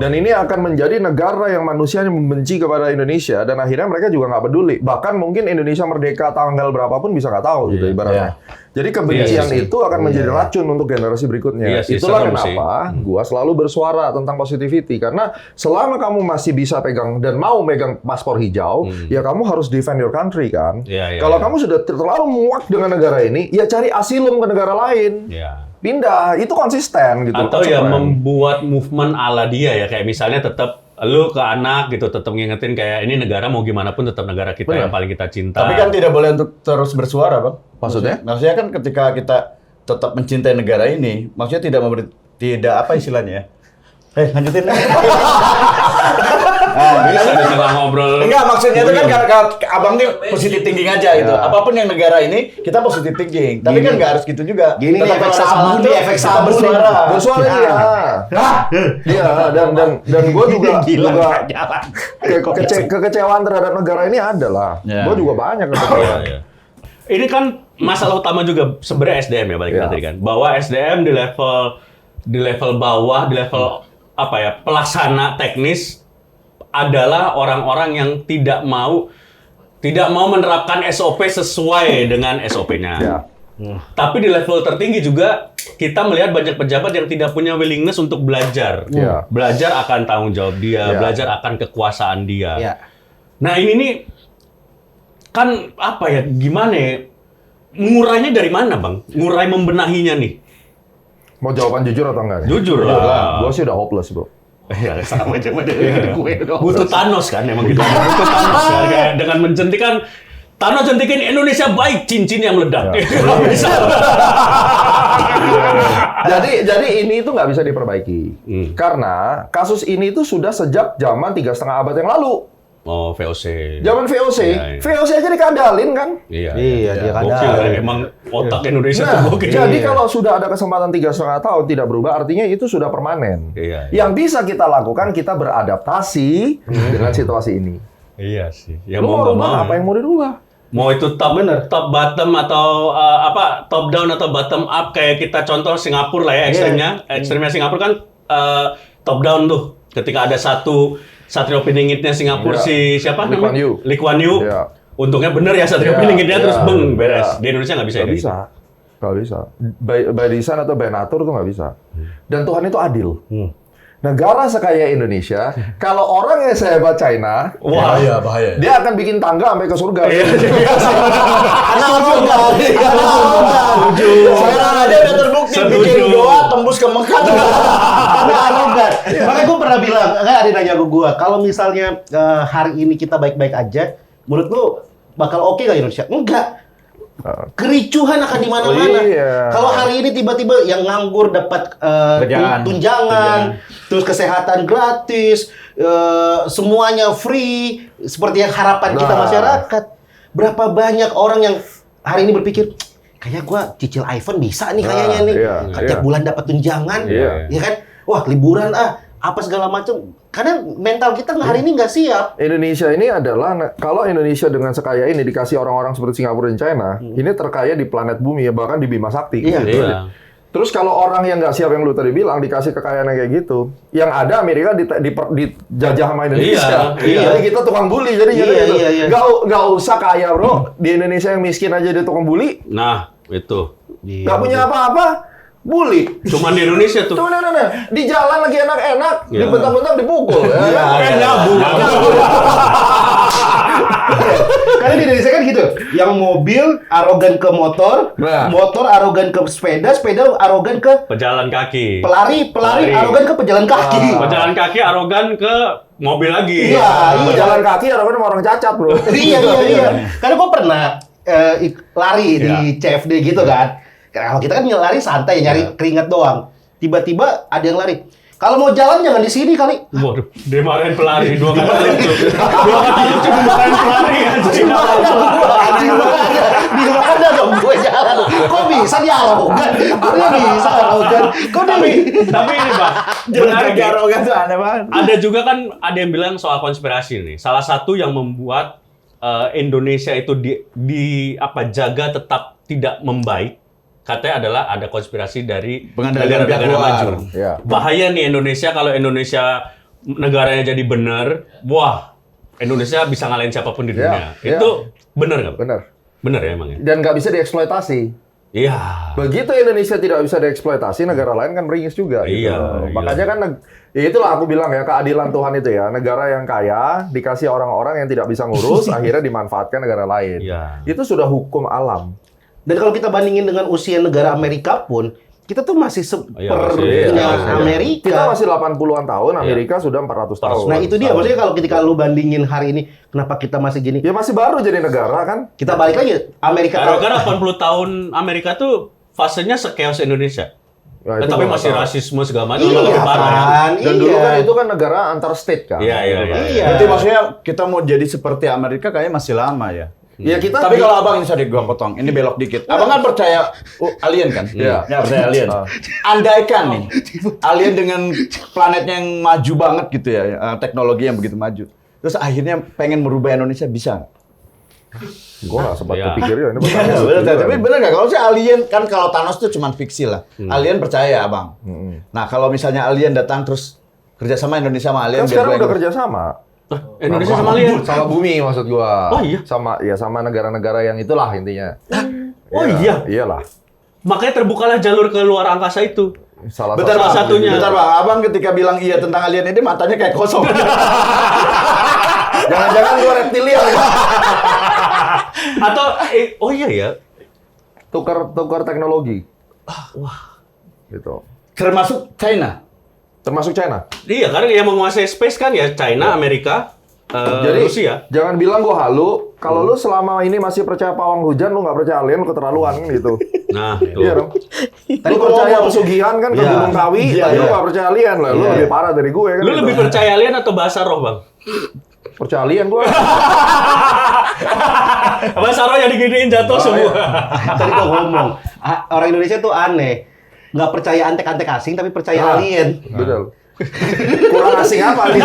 Dan ini akan menjadi negara yang manusianya membenci kepada Indonesia, dan akhirnya mereka juga nggak peduli. Bahkan mungkin Indonesia merdeka tanggal berapapun bisa nggak tahu gitu ibaratnya. Jadi kebencian Iya sih. itu akan menjadi racun untuk generasi berikutnya. Iya sih, Itulah serem kenapa gua selalu bersuara tentang positivity, karena selama kamu masih bisa pegang dan mau megang paspor hijau, ya kamu harus defend your country kan. Iya, iya, Kalau iya. kamu sudah terlalu muak dengan negara ini, ya cari asilum ke negara lain. Ya. Pindah, itu konsisten gitu. Atau ya konsekuen. membuat movement ala dia ya, kayak misalnya tetap lu ke anak gitu, tetap ngingetin kayak ini negara mau gimana pun tetap negara kita yang paling kita cinta. Tapi kan tidak boleh untuk terus bersuara, Bang. Maksudnya? Maksudnya kan ketika kita tetap mencintai negara ini, maksudnya tidak apa istilahnya ya? Lanjutin. bisa nggak ngobrol. Enggak, maksudnya itu kan kalau abang nih positif thinking aja gitu. Ya. Apapun yang negara ini, kita positif thinking. Tapi kan nggak harus gitu juga. Gini nih, Tetap efek kalau ada sabu salah nih, tuh, efek kita sabu nih. bersuara. Bersuara iya. Iya, dan gue juga kekecewaan terhadap negara ini ada lah. Ya. Gue juga banyak kekecewaan. Iya. Ini kan masalah utama juga sebenarnya SDM ya balik Iya. tadi kan. Bahwa SDM di level bawah, di level apa ya, pelaksana teknis adalah orang-orang yang tidak mau menerapkan SOP sesuai dengan SOP-nya. Ya. Tapi di level tertinggi juga kita melihat banyak pejabat yang tidak punya willingness untuk belajar. Ya. Belajar akan tanggung jawab dia, Ya. belajar akan kekuasaan dia. Ya. Nah ini nih kan apa ya, gimana ya? Ngurainya dari mana, Bang? Ngurai membenahinya nih. Mau jawaban jujur atau enggak? nih? Jujur lah. Gue sih udah hopeless, bro. Iya, sama aja gue dong. Butuh Thanos kan emang gitu. Butuh Thanos kan. Kayak dengan mencentikan Thanos centikin Indonesia baik, cincin yang meledak. Ya. Nggak bisa. Jadi ini itu nggak bisa diperbaiki. Karena kasus ini itu sudah sejak zaman 3,5 abad yang lalu. Oh, VOC. Zaman VOC, Iya, iya. VOC aja dikadalin kan. Iya, Iya, dia Gokil kadang. ya. Emang otak Indonesia Nah, tuh gokil. jadi kalau sudah ada kesempatan 3,5 tahun tidak berubah, artinya itu sudah permanen. Iya, iya. Yang bisa kita lakukan, kita beradaptasi dengan situasi ini. Iya sih. Ya Lu mau nggak rubah apa yang mau dirubah? Mau itu top bottom atau top down atau bottom up kayak kita contoh Singapura lah ya ekstrimnya Singapura kan top down tuh ketika ada satu Satrio Piningitnya Singapura Iya. si siapa Lee namanya? Kuan Yew. Lee Kuan Yew. Iya. Untungnya bener ya Satrio Iya, Piningitnya terus iya, beng beres. iya. Di Indonesia nggak bisa Nggak ya. bisa. Nggak bisa. By design atau by nature tuh nggak bisa. Dan Tuhan itu adil. Negara sekaya Indonesia, kalau orang yang sehebat China, Wah, bahaya. dia akan bikin tangga sampai ke surga. Iya. Anak arogan. Sekarang aja udah terbukti Setuju. bikin doa tembus ke Mekah. Anak arogan. Makanya gue pernah bilang, kan ada yang nanya ke gue, kalau misalnya hari ini kita baik-baik aja, menurut lu bakal oke nggak Indonesia? Enggak. Kericuhan akan di mana-mana. Oh, iya. Kalau hari ini tiba-tiba yang nganggur dapat tunjangan, terus kesehatan gratis, semuanya free, seperti yang harapan kita Nah. masyarakat. Berapa banyak orang yang hari ini berpikir, kayaknya gua cicil iPhone bisa nih kayaknya nih. iya, Tiap iya. bulan dapat tunjangan, Iya. ya kan? Wah, liburan apa segala macam. Karena mental kita hari ini nggak siap. Indonesia ini adalah, kalau Indonesia dengan sekaya ini dikasih orang-orang seperti Singapura dan China, ini terkaya di planet bumi ya, bahkan di Bima Sakti. Iya. Gitu. Iya. Terus kalau orang yang nggak siap yang lu tadi bilang dikasih kekayaan yang kayak gitu, yang ada Amerika dijajah sama Indonesia. Iya. Jadi kita tukang bully jadinya Iya, gitu. iya, iya. Nggak usah kaya bro, di Indonesia yang miskin aja dia tukang bully, Nah, itu. nggak punya apa-apa, bully. Cuman di Indonesia tuh. Tuh, nah. Di jalan lagi enak-enak, Iya. dibentang-bentang dipukul. Ya, kan? Nyabu. Karena di Indonesia kan gitu, yang mobil arogan ke motor, Nah. motor arogan ke sepeda, sepeda arogan ke Pejalan kaki. pelari Pelari. arogan ke pejalan kaki. Pejalan kaki arogan ke mobil lagi. Iya, iya. Jalan kaki orang orang cacat, Bro. Iya. Karena gue pernah lari di CFD gitu kan. Kalau kita kan lari santai, nyari keringat doang. Tiba-tiba ada yang lari. Kalau mau jalan jangan di sini kali. Waduh, dia marahin pelari. Dua kata lucu. Dua kata lucu dimarahin pelari. Di mana dong gue jalan? Kok bisa dia arogan? Kok dia bisa arogan? Kok dia Tapi ini Bang, Jalan menarik kaki ya. arogan tuh aneh banget. Ada juga kan ada yang bilang soal konspirasi nih. Salah satu yang membuat Indonesia itu jaga tetap tidak membaik. Katanya adalah ada konspirasi dari Pengendalian pihak negara-negara luar. maju. Iya. Bahaya nih Indonesia kalau Indonesia negaranya jadi benar, wah Indonesia bisa ngalahin siapapun di dunia. Iya, Itu benar nggak? Bener. Benar ya emang ya? Dan nggak bisa dieksploitasi. Iya. Begitu Indonesia tidak bisa dieksploitasi, negara lain kan meringis juga. Gitu. Iya. Makanya kan, ya itulah aku bilang ya, keadilan Tuhan itu ya. Negara yang kaya dikasih orang-orang yang tidak bisa ngurus, akhirnya dimanfaatkan negara lain. Iya. Itu sudah hukum alam. Dan kalau kita bandingin dengan usia negara Amerika pun, kita tuh masih Iya, sepertinya masih. Amerika. Kita masih 80-an tahun, Amerika sudah 400 tahun. Nah itu dia, maksudnya kalau ketika lu bandingin hari ini, kenapa kita masih gini? Ya masih baru jadi negara kan? Kita balik lagi, Amerika Karena 80 tahun Amerika tuh fasenya sekeos Indonesia. Nah, itu Tapi gua masih nggak tahu. rasisme segala macam Iya lebih parah ya. kan, Dan dulu kan itu kan negara antar state kan? Iya. Berarti maksudnya kita mau jadi seperti Amerika kayaknya masih lama ya. Ya kita Tapi kalau abang ini sorry gua potong, ini belok dikit. Abang kan percaya alien kan? Iya. Ya percaya alien. Andaikan nih alien dengan planetnya yang maju banget gitu ya, teknologi yang begitu maju. Terus akhirnya pengen merubah Indonesia bisa nggak? Gue nggak sempat Iya. kepikir ya ini Bener, pertanyaan. tapi bener nggak? Kalau sih alien kan kalau Thanos tuh cuma fiksi lah. Alien percaya abang. Nah kalau misalnya alien datang terus kerjasama Indonesia sama alien Kan sekarang biar udah gua- kerja sama. Indonesia sama alien. Sama bumi maksud gua. Oh, iya? Sama negara-negara yang itulah intinya. Oh Ya, iya. Iyalah. Makanya terbukalah jalur ke luar angkasa itu. Bentar Salah bang, satunya. bentar bang. Abang ketika bilang iya tentang alien ini matanya kayak kosong. Jangan-jangan gua reptilian. Atau oh iya ya. Tukar teknologi. Wah. Gitu. Termasuk China. Termasuk China. Iya, karena yang menguasai space kan ya China, Amerika, Jadi Rusia. jangan bilang gua halu. Kalau lu selama ini masih percaya pawang hujan, lu nggak percaya alien, lu keterlaluan kan gitu. Nah, tuh. Iya dong. Tadi Lu gua percaya ngomong. pesugihan kan ke Iya. Gunung Kawi, Iya, tapi lu iya. nggak percaya alien lah. Lu Iya. lebih parah dari gue kan. Lu gitu. lebih percaya alien atau bahasa roh, Bang? percaya alien gua. Bahasa roh yang diginiin jatuh semua. Tadi gua ngomong, orang Indonesia tuh aneh. Nggak percaya antek-antek asing, tapi percaya alien. Betul. Kurang asing apa nih?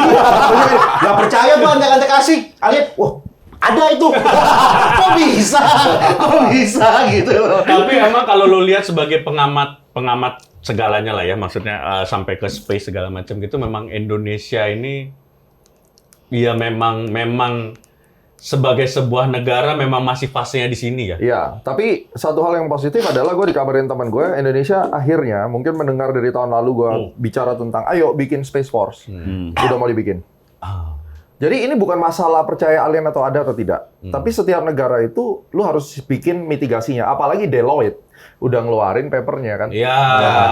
Nggak percaya gua antek-antek asing. Alien, wah ada itu. Kok bisa? Kok bisa gitu loh. Tapi emang kalau lu lihat sebagai pengamat segalanya lah ya, maksudnya sampai ke space segala macam gitu, memang Indonesia ini ya memang sebagai sebuah negara memang masih fasenya di sini ya. Iya, tapi satu hal yang positif adalah gue dikabarin teman gue, Indonesia akhirnya mungkin mendengar dari tahun lalu gue bicara tentang, ayo bikin Space Force. Udah mau dibikin. Jadi ini bukan masalah percaya alien atau ada atau tidak. Tapi setiap negara itu, lu harus bikin mitigasinya. Apalagi Deloitte udah ngeluarin papernya kan. Iya,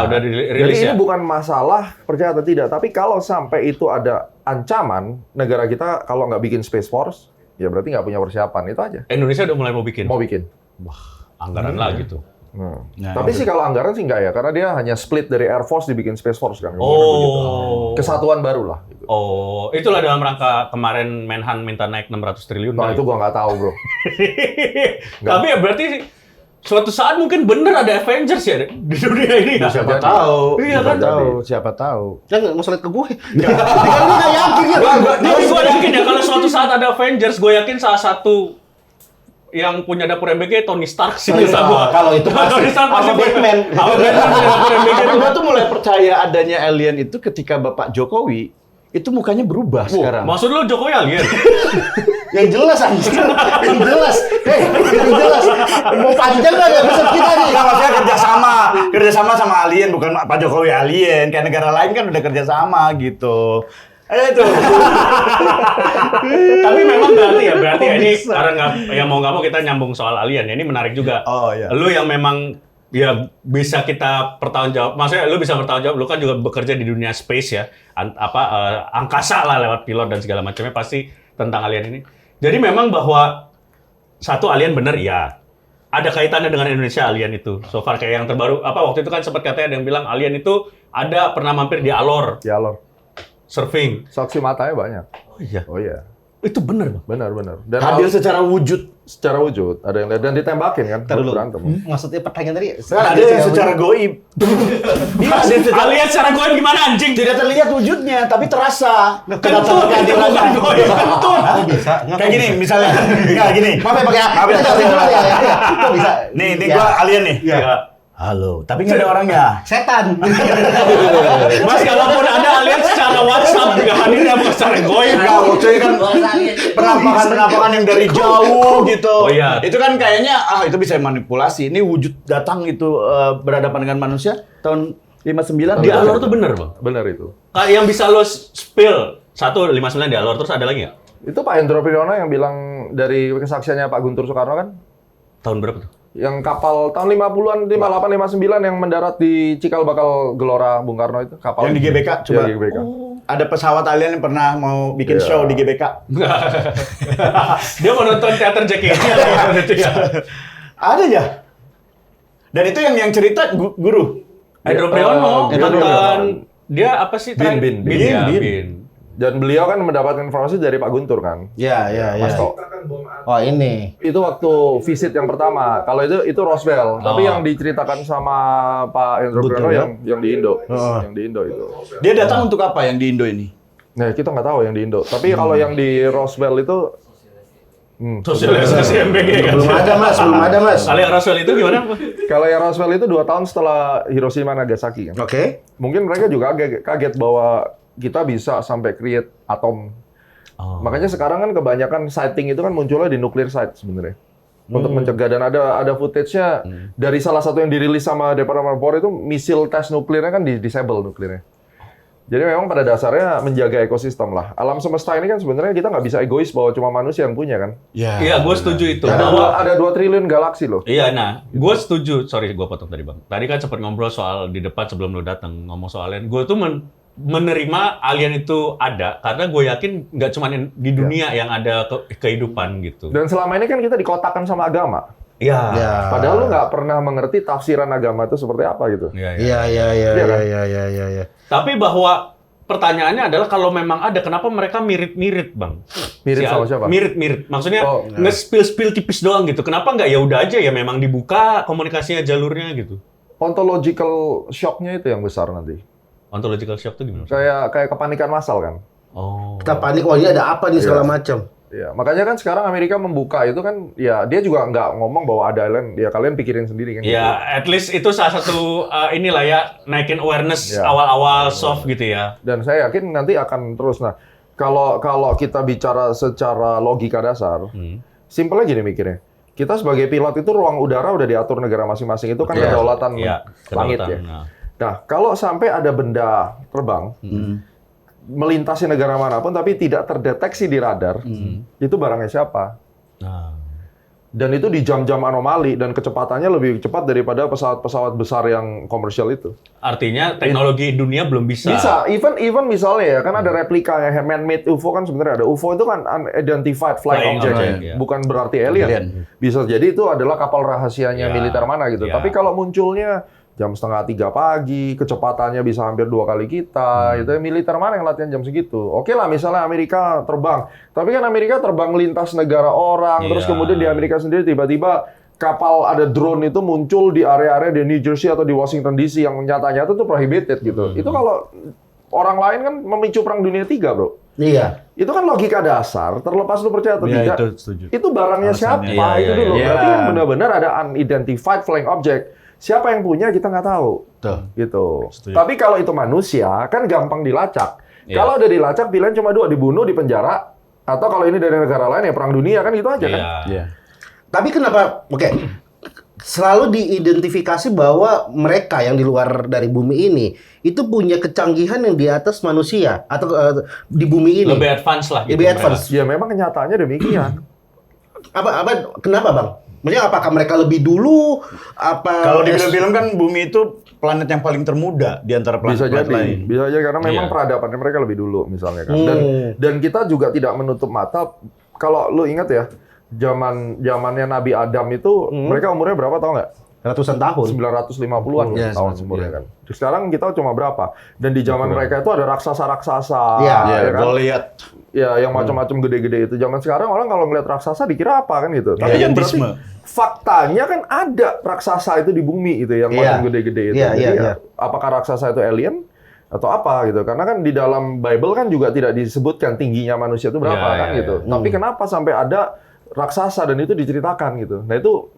udah Jadi dirilis ini ya. bukan masalah percaya atau tidak. Tapi kalau sampai itu ada ancaman, negara kita kalau nggak bikin Space Force, ya berarti nggak punya persiapan. Itu aja. Indonesia udah mulai mau bikin. Mau bikin. Anggaran lagi tuh. Nah, Tapi sih kalau anggaran sih nggak ya, karena dia hanya split dari Air Force dibikin Space Force kan. Kemungkinan begitu. Oh. Kesatuan baru lah. Gitu. Oh, itulah dalam rangka kemarin Menhan minta naik 600 triliun. Nah kali. itu gua nggak tahu bro. Tapi ya berarti suatu saat mungkin bener ada Avengers ya di dunia ini ya. Bisa jadi. tahu. Iya Siapa kan? tahu, siapa tahu. Kan nggak usah lihat ke gue. Kan gue nggak yakin ya. Tapi gue yakin ya kalau suatu saat ada Avengers, gue yakin salah satu yang punya dapur MBG Tony Stark sih Oh, iya. sama. Kalau itu pasti. Tony Stark pasti Sama punya- Batman. Sama Batman punya dapur MBG. Tapi gue tuh mulai percaya adanya alien itu ketika Bapak Jokowi itu mukanya berubah sekarang. Maksud lu Jokowi alien? Yang jelas anjir. Yang jelas. Yang jelas. Mau panjang nggak ya episode kita nih? Enggak, maksudnya kerjasama sama alien, bukan Pak Jokowi alien. Kayak negara lain kan udah kerjasama gitu. Itu. Tapi memang berarti ya ini karena nggak mau kita nyambung soal alien ya, ini menarik juga. Oh, iya. Lu yang memang ya bisa kita pertanggungjawab, maksudnya lu bisa bertanggung jawab, lu kan juga bekerja di dunia space ya, angkasa lah lewat pilot dan segala macamnya pasti tentang alien ini. Jadi memang bahwa satu alien bener ya, ada kaitannya dengan Indonesia alien itu. So far kayak yang terbaru waktu itu kan sempat katanya ada yang bilang alien itu ada pernah mampir di Alor Ya Allah. surfing. Saksi matanya banyak. Oh iya. Oh iya. Itu bener, Bang. Benar. Dan Hadir secara wujud. secara wujud, ada yang lihat dan ditembakin kan, Ntar dulu. berantem. Maksudnya pertanyaan tadi? Ada yang secara goib. Dia hadir secara Alien secara goib gimana anjing? tidak terlihat wujudnya, tapi terasa. Kentut, itu bukan goib, kentut. Oh, bisa. Kayak gini, misalnya. Enggak, gini. Maaf ya pakai apa? Kita jelasin dulu ya. Kok bisa? Nih, ini Ya. gua alien nih. Ya. Halo, tapi nggak ada orangnya. Setan. Mas, kalaupun ada alien secara WhatsApp juga hadirnya bukan secara goib. Enggak, maksudnya kan penampakan yang dari jauh gitu. Oh, iya. Itu kan kayaknya itu bisa manipulasi. Ini wujud datang itu berhadapan dengan manusia tahun 59 Di Alor tuh bener, Bang. Benar itu. Yang bisa lo spill 159 di Alor, terus ada lagi nggak? Itu Pak Hendro Priyono yang bilang dari kesaksiannya Pak Guntur Soekarno kan, Tahun berapa tuh? yang kapal tahun 50-an, 58, 59 yang mendarat di Cikal Bakal Gelora Bung Karno itu kapal. Yang di GBK, coba. Iya, di GBK. Ada pesawat alien yang pernah mau bikin show di GBK. Dia mau nonton teater JKT gitu ya. Ada ya? Dan itu yang cerita guru. Hendro Priyono, Hendro mantan Priyono. dia apa sih? Bin. ya, Bin. Bin. Dan beliau kan mendapatkan informasi dari Pak Guntur kan. Ya. Mas Tok. Oh, ini. Itu waktu visit yang pertama. Kalau itu Roswell, tapi yang diceritakan sama Pak Hendro Guntur, Priyono ya? yang di Indo. Yang di Indo itu. Dia datang untuk apa yang di Indo ini? Nah, kita nggak tahu yang di Indo. Tapi kalau yang di Roswell itu Sosialisasi MBG kan. Belum ada, Mas. Kali yang Roswell itu gimana? kalau yang Roswell itu 2 tahun setelah Hiroshima Nagasaki kan. Oke. Mungkin mereka juga kaget bahwa kita bisa sampai create atom. Makanya sekarang kan kebanyakan sighting itu kan munculnya di nuclear site sebenarnya. Untuk mencegah, dan ada footage-nya dari salah satu yang dirilis sama Departemen War itu misil tes nuklirnya kan disable nuklirnya. Jadi memang pada dasarnya menjaga ekosistem lah. Alam semesta ini kan sebenarnya kita nggak bisa egois bahwa cuma manusia yang punya kan. Iya, gue setuju itu. Ada 2 triliun galaksi loh. Iya, nah, gue setuju. Sorry, gue potong tadi, Bang. Tadi kan sempat ngobrol soal di depan sebelum lo datang, ngomong soal alien. Gue tuh menerima alien itu ada, karena gue yakin nggak cuma di dunia yang ada kehidupan gitu. Dan selama ini kan kita dikotakkan sama agama. Iya. Ya. Padahal lu nggak pernah mengerti tafsiran agama itu seperti apa gitu. Iya. Iya. Tapi bahwa pertanyaannya adalah kalau memang ada, kenapa mereka mirip-mirip, Bang? Mirip sama siapa? Mirip-mirip. Maksudnya Oh, nge-spill tipis doang gitu. Kenapa nggak ya udah aja ya memang dibuka komunikasinya jalurnya gitu? Ontological shock-nya itu yang besar nanti. Ontological shock itu gimana? Kayak kepanikan massal kan. Oh. Kita panik, wah ini ada apa nih segala macam. Ya, makanya kan sekarang Amerika membuka itu kan, ya dia juga nggak ngomong bahwa ada alien, ya kalian pikirin sendiri kan. Ya, at least itu salah satu inilah ya, naikin awareness Ya. awal-awal soft gitu ya. Dan saya yakin nanti akan terus. Nah, kalau kita bicara secara logika dasar, simpelnya gini mikirnya. Kita sebagai pilot itu ruang udara udah diatur negara masing-masing, itu kan kedaulatan Iya, langit ya. kedaulatan, Nah, kalau sampai ada benda terbang, melintasi negara manapun tapi tidak terdeteksi di radar, itu barangnya siapa? Nah. Dan itu di jam-jam anomali dan kecepatannya lebih cepat daripada pesawat-pesawat besar yang komersial itu. Artinya teknologi dunia belum bisa. Bisa, even misalnya ya, kan ada replika yang man-made UFO kan sebenarnya ada. UFO itu kan unidentified flying object, object, ya. bukan berarti alien. Bisa jadi itu adalah kapal rahasianya Ya, militer mana gitu. ya. Tapi kalau munculnya jam 2:30 pagi, kecepatannya bisa hampir 2 kali kita, itu militer mana yang latihan jam segitu? Oke lah, misalnya Amerika terbang, tapi kan Amerika terbang lintas negara orang, terus Iya. kemudian di Amerika sendiri tiba-tiba kapal ada drone itu muncul di area-area di New Jersey atau di Washington DC yang nyata-nyata itu prohibited gitu. Itu kalau orang lain kan memicu perang dunia 3, bro. Iya. Itu kan logika dasar, terlepas lu percaya atau Iya, tidak. itu setuju. Itu barangnya siapa? Iya, Itu iya, dulu. iya. Berarti yang benar-benar ada unidentified flying object. Siapa yang punya kita nggak tahu. Gitu. Tapi kalau itu manusia, kan gampang dilacak. Iya. Kalau udah dilacak, pilihan cuma 2, dibunuh, dipenjara, atau kalau ini dari negara lain ya perang dunia kan gitu aja kan. Iya. Iya. Tapi kenapa? Oke. selalu diidentifikasi bahwa mereka yang di luar dari bumi ini itu punya kecanggihan yang di atas manusia atau di bumi ini. Lebih advance lah. Lebih advance. Ya memang kenyataannya demikian. Kenapa Bang? Maksudnya apakah mereka lebih dulu? Kalau di film-film kan bumi itu planet yang paling termuda di antara Bisa planet-planet jadi, lain. bisa jadi karena memang Iya. peradabannya mereka lebih dulu misalnya kan. Dan kita juga tidak menutup mata. Kalau lu ingat ya, zamannya Nabi Adam itu mereka umurnya berapa tau nggak? ratusan tahun? 950-an Iya, tahun umurnya kan. Sekarang kita cuma berapa? Dan di zaman mereka itu ada raksasa-raksasa, Iya. Ya, ya kan? Goliat. Ya, yang macam-macam gede-gede itu. Zaman sekarang orang kalau ngeliat raksasa dikira apa kan gitu. Tapi kan berarti Giantisme. faktanya kan ada raksasa itu di bumi itu yang Iya. macam gede-gede itu. Iya, Jadi iya, ya, iya. apakah raksasa itu alien atau apa gitu? Karena kan di dalam Bible kan juga tidak disebutkan tingginya manusia itu berapa Iya, kan iya, gitu. Tapi kenapa sampai ada raksasa dan itu diceritakan gitu. Nah itu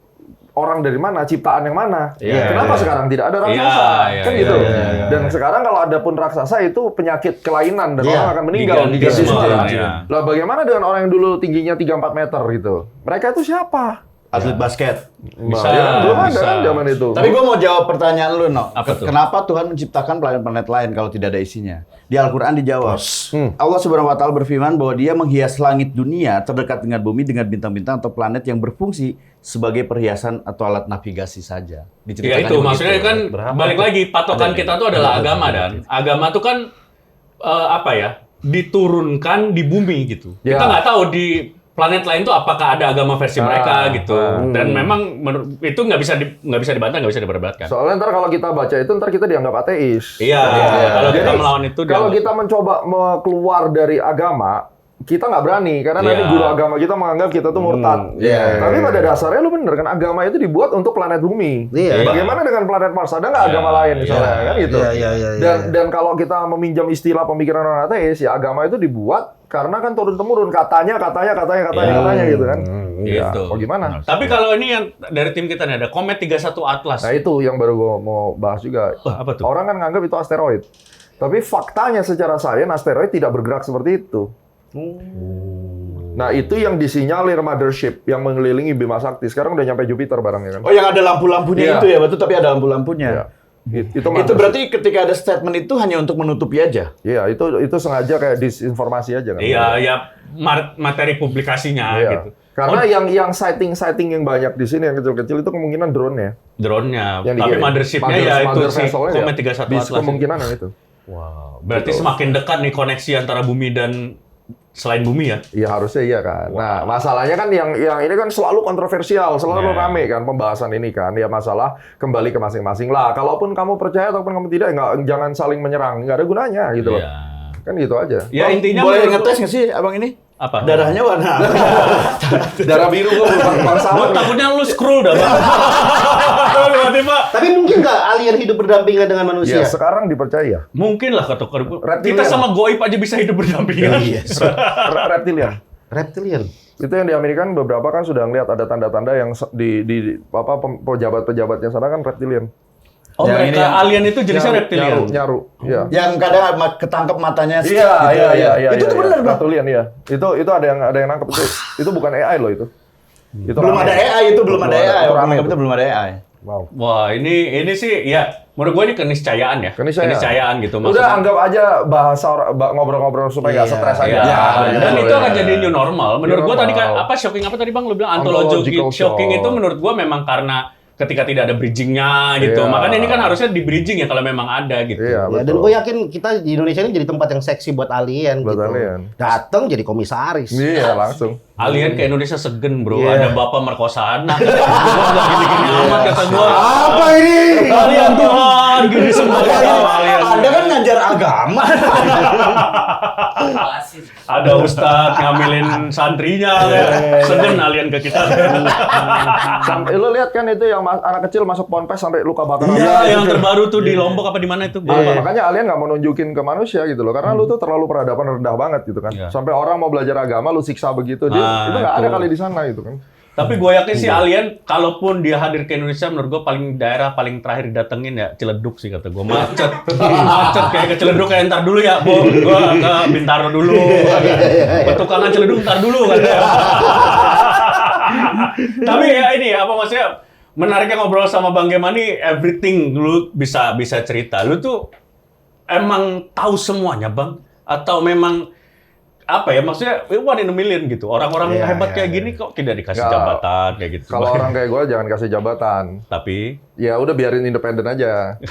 orang dari mana, ciptaan yang mana? Iya, Kenapa iya. sekarang tidak ada raksasa? Iya, Kan iya, gitu. iya, Dan sekarang kalau ada pun raksasa itu penyakit kelainan dan Iya. orang akan meninggal Gigantisme, diganti semua. iya. Lah bagaimana dengan orang yang dulu tingginya 3-4 meter gitu? Mereka itu siapa? Atlet basket. Bisa, Nah, ya kan belum ada bisa. kan zaman itu. Tapi gue mau jawab pertanyaan lu, No. Apa tuh? Kenapa Tuhan menciptakan planet-planet lain kalau tidak ada isinya? Di Al-Quran dijawab. Allah Subhanahu wa Ta'ala berfirman bahwa Dia menghias langit dunia terdekat dengan bumi dengan bintang-bintang atau planet yang berfungsi sebagai perhiasan atau alat navigasi saja. Ya Diceritakan itu begitu. maksudnya kan balik lagi patokan kita tuh adalah agama dan agama tuh kan apa ya diturunkan di bumi gitu. Ya. Kita nggak tahu di planet lain tuh apakah ada agama versi mereka gitu. Dan memang itu nggak bisa dibantah, nggak bisa diperdebatkan. Soalnya ntar kalau kita baca itu ntar kita dianggap ateis. Iya, kalau Jadi, kita melawan itu kalau dia- kita mencoba keluar dari agama, kita nggak berani karena nanti Iya. guru agama kita menganggap kita tuh murtad. Iya. Tapi pada dasarnya lu bener kan agama itu dibuat untuk planet bumi. Iya. Bagaimana dengan planet Mars? Ada nggak Iya. agama lain misalnya kan gitu. Iya. Dan kalau kita meminjam istilah pemikiran orang ateis, ya agama itu dibuat karena kan turun temurun katanya gitu kan. Ya, Gitu. mau gimana? Tapi kalau ini yang dari tim kita nih ada Comet 31 Atlas. Nah itu yang baru gue mau bahas juga. Wah, apa tuh? Orang kan nganggap itu asteroid. Tapi faktanya secara sains asteroid tidak bergerak seperti itu. Nah itu yang disinyalir mothership yang mengelilingi Bima Sakti. Sekarang udah nyampe Jupiter barangnya kan. Oh, yang ada lampu-lampunya Iya. itu ya, betul, tapi ada lampu-lampunya. Iya. Itu Itu berarti ketika ada statement itu hanya untuk menutupi aja. Iya, itu sengaja kayak disinformasi aja kan. Iya, ya materi publikasinya Iya. gitu. Karena yang sighting yang banyak di sini yang kecil-kecil itu kemungkinan drone ya. Drone-nya, Yang tapi dikirim. mothership-nya ya itu Mother si vessel-nya ya. Comet 31 Di Atlas. kemungkinan yang itu. Wow, berarti semakin dekat nih koneksi antara bumi dan selain bumi ya. Iya harusnya iya kan. Nah masalahnya kan yang ini kan selalu kontroversial, selalu Iya. rame kan pembahasan ini kan. Ya masalah kembali ke masing-masing lah. Kalaupun kamu percaya ataupun kamu tidak, jangan saling menyerang. Nggak ada gunanya gitu loh. Iya. Kan gitu aja. Ya intinya Boleh menurut- ngetes nggak sih abang ini? apa? Darahnya warna apa? Darah biru kok bang Gua takutnya lu scroll dah, Bang. Tiba-tiba. Tapi mungkin nggak alien hidup berdampingan dengan manusia? Ya sekarang dipercaya. Mungkin lah kata Reptilian. kita sama goib aja bisa hidup berdampingan. Reptilian. Reptilian. Itu yang di Amerika kan beberapa kan sudah ngeliat ada tanda-tanda yang di apa pejabat-pejabatnya sana kan reptilian. Oh, Yang ini mereka yang- alien itu jenisnya reptilian. Nyaru. Iya. Yang kadang ketangkep matanya Iya, gitu iya, ya. iya. Itu tuh bener, Bang. Reptilian ya. Itu ada yang nangkep itu. Itu bukan AI loh itu. Itu Belum rame. ada AI itu, belum ada AI. Itu rame Itu itu. belum ada AI. Wow. Wah, ini sih ya menurut gua ini keniscayaan ya. Keniscayaan. gitu Udah maksudnya. anggap aja bahasa ngobrol-ngobrol supaya nggak Iya, stres aja. Iya, dan Gitu, itu ya. akan jadi new normal. Menurut gua tadi normal. apa shocking apa tadi Bang lu bilang Ontological shocking shock. itu menurut gua memang karena ketika tidak ada bridging-nya gitu. Iya. Makanya ini kan harusnya di bridging ya kalau memang ada gitu. Iya, Ya, dan betul. gue yakin kita di Indonesia ini jadi tempat yang seksi buat alien Buat gitu. alien. Datang jadi komisaris. Iya, langsung. Alien ke Indonesia segen, Bro. Iya. Ada bapak merkosaan. Nah, gua enggak gini-gini amat kata gua. Apa ini? Kalian Tuhan, gini semua alien. Anda kan ngajar agama. Ada ustadz ngambilin santrinya, segen alien ke kita. Sampai lo lihat kan itu yang anak kecil masuk ponpes sampai luka bakar. Iya, yang terbaru tuh di Lombok apa di mana itu? Gua lupa. Makanya alien nggak mau nunjukin ke manusia gitu loh, karena lu tuh terlalu peradaban rendah banget gitu kan. Iya. Sampai orang mau belajar agama, lu siksa begitu, dia Ah, itu nggak ada itu. kali di sana gitu kan. Tapi gue yakin sih alien, kalaupun dia hadir ke Indonesia, menurut gue daerah paling terakhir didatengin ya Ciledug sih kata gue. Macet, macet kayak ke Ciledug kayak ntar dulu ya, Bu. Gue ke Bintaro dulu. Petukangan Ciledug ntar dulu kan. Tapi ya ini apa maksudnya? menariknya ngobrol sama Bang Gemani, everything lu bisa cerita. Lu tuh emang tahu semuanya, Bang? Atau memang apa ya, maksudnya one in a million gitu. Orang-orang hebat kayak gini kok tidak dikasih jabatan kayak gitu. Kalau orang kayak gue jangan kasih jabatan. Tapi Ya udah biarin independen aja.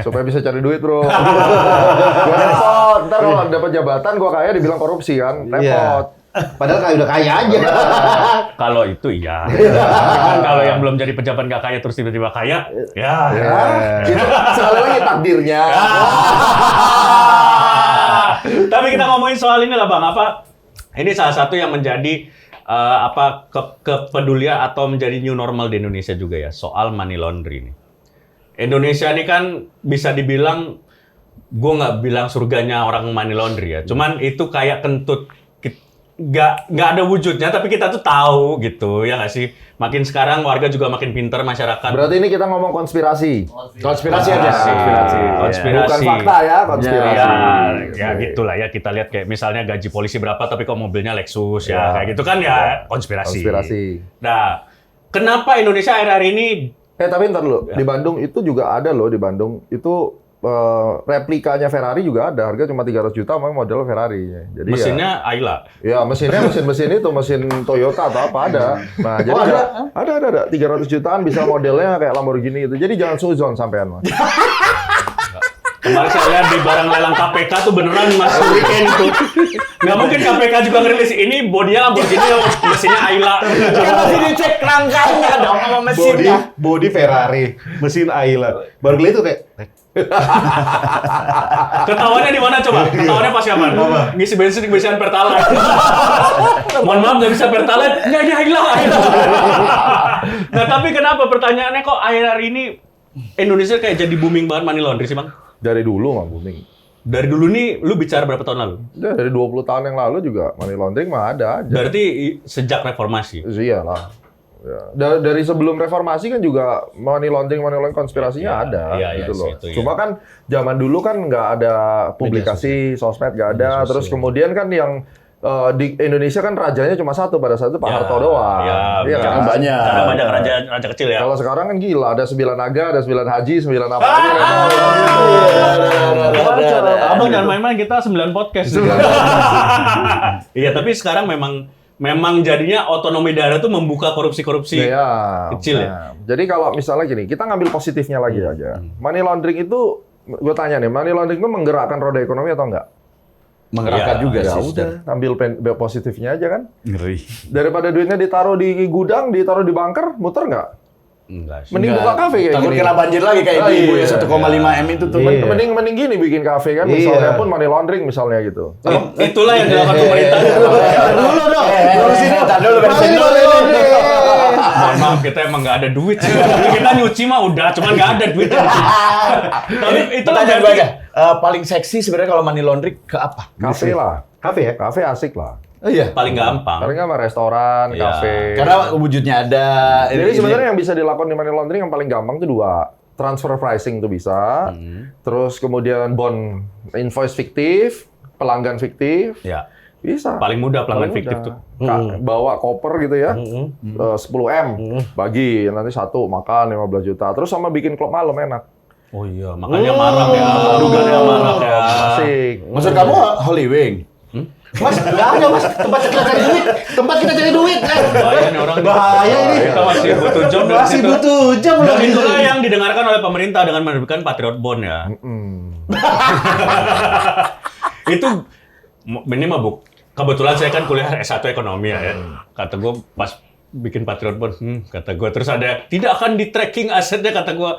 Supaya bisa cari duit, Bro. Gua repot. Ntar kalau dapat jabatan gua kaya dibilang korupsi kan. Repot. Padahal kayak udah kaya aja. kalau itu iya. Cuman kalau yang belum jadi pejabat nggak kaya terus tiba-tiba kaya, ya. Itu sekali lagi takdirnya. Tapi kita ngomongin soal ini lah Bang, apa ini salah satu yang menjadi kepedulian atau menjadi new normal di Indonesia juga ya, soal money laundry ini. Indonesia ini kan bisa dibilang, gue nggak bilang surganya orang money laundry ya, cuman itu kayak kentut, nggak ada wujudnya, tapi kita tuh tahu gitu, ya nggak sih? Makin sekarang warga juga makin pintar, masyarakat. Berarti ini kita ngomong konspirasi. Konspirasi aja. Konspirasi. Bukan fakta ya, konspirasi. Ya gitulah ya, kita lihat kayak misalnya gaji polisi berapa tapi kok mobilnya Lexus ya, kayak gitu kan ya konspirasi. Nah, kenapa Indonesia akhir-akhir ini Tapi ntar dulu, di Bandung itu juga ada loh, di Bandung itu replikanya Ferrari juga ada, harga cuma 300 juta memang model Ferrari. Jadi mesinnya Ayla? Ya mesinnya mesin itu, mesin Toyota atau apa ada. Nah, jadi ada 300 jutaan bisa modelnya kayak Lamborghini itu. Jadi jangan suzon sampean, Mas. Kemarin saya lihat di barang lelang KPK tuh beneran masuk weekend itu. Nggak mungkin KPK juga ngerilis ini bodinya Lamborghini, mesinnya Ayla. Kan masih dicek rangkanya dong sama mesinnya. Body Ferrari, mesin Ayla. Baru lihat itu kayak Ketawanya di mana coba? Ketawanya pas kapan? Ngisi bensin di besian Pertalite. Mohon maaf nggak bisa Pertalite, nggak ini Ayla. Nah tapi kenapa pertanyaannya kok akhir-akhir ini Indonesia kayak jadi booming banget money laundry sih Bang? Dari dulu mah booming. Dari dulu nih, lu bicara berapa tahun lalu? Ya, dari 20 tahun yang lalu juga money laundering mah ada aja. Berarti sejak reformasi? Iyalah. Ya. Dari sebelum reformasi kan juga money laundering konspirasinya ada gitu loh. Cuma kan zaman dulu kan nggak ada publikasi sosmed, nggak ada. Terus kemudian kan yang di Indonesia kan rajanya cuma satu pada saat itu Pak Harto doang. Iya kan? Banyak. Karena banyak raja kecil ya. Kalau sekarang kan gila, ada 9 naga, ada 9 haji, 9 apa Abang jangan main-main, kita 9 podcast. Iya, tapi sekarang memang jadinya otonomi daerah tuh membuka korupsi-korupsi kecil ya. Jadi kalau misalnya gini, kita ngambil positifnya lagi aja. Money laundering itu, gue tanya nih, money laundering itu menggerakkan roda ekonomi atau enggak? Menggerakkan juga Ya sih. udah, ambil positifnya aja kan. Ngeri. Daripada duitnya ditaruh di gudang, ditaruh di bunker, muter nggak? Enggak sih. Mending buka kafe kayak Takut gini. kena banjir lagi kayak ibu ya 1,5 M itu tuh. Mending gini bikin kafe kan, misalnya pun money laundering misalnya gitu. Itulah yang dilakukan pemerintah. dulu dong. Dulu Mohon maaf, kita emang nggak ada duit sih. Kita nyuci mah udah, cuman nggak ada duit. Tapi itu pertanyaan gue aja. Paling seksi sebenarnya kalau money laundering ke apa? Kafe lah. kafe ya? Kafe asik lah. Oh iya. paling gampang. Paling nggak mah restoran, Iya. kafe. Karena wujudnya ada. Jadi sebenarnya yang bisa dilakukan di money laundering yang paling gampang itu dua. Transfer pricing itu bisa. Terus kemudian bond invoice fiktif, pelanggan fiktif. Ya. Bisa. Paling mudah pelanggan Paling fiktif mudah. tuh. Bawa koper gitu ya, 10 M, bagi nanti satu makan 15 juta. Terus sama bikin klub malam enak. Oh iya, makanya marah ya. Dugaannya marah ya. Asik. Maksud kamu Holy Wing? Mas, nggak ada mas. Tempat kita cari duit. Tempat kita cari duit. Bahaya nih orang. Bahaya ini. Kita masih butuh job dari Masih situ. butuh jam Dan loh. itulah yang didengarkan oleh pemerintah dengan menerbitkan Patriot Bond ya. Itu ini mah kebetulan saya kan kuliah S1 ekonomi ya. Kata gue pas bikin Patriot Bond, kata gue terus ada tidak akan di tracking asetnya kata gue.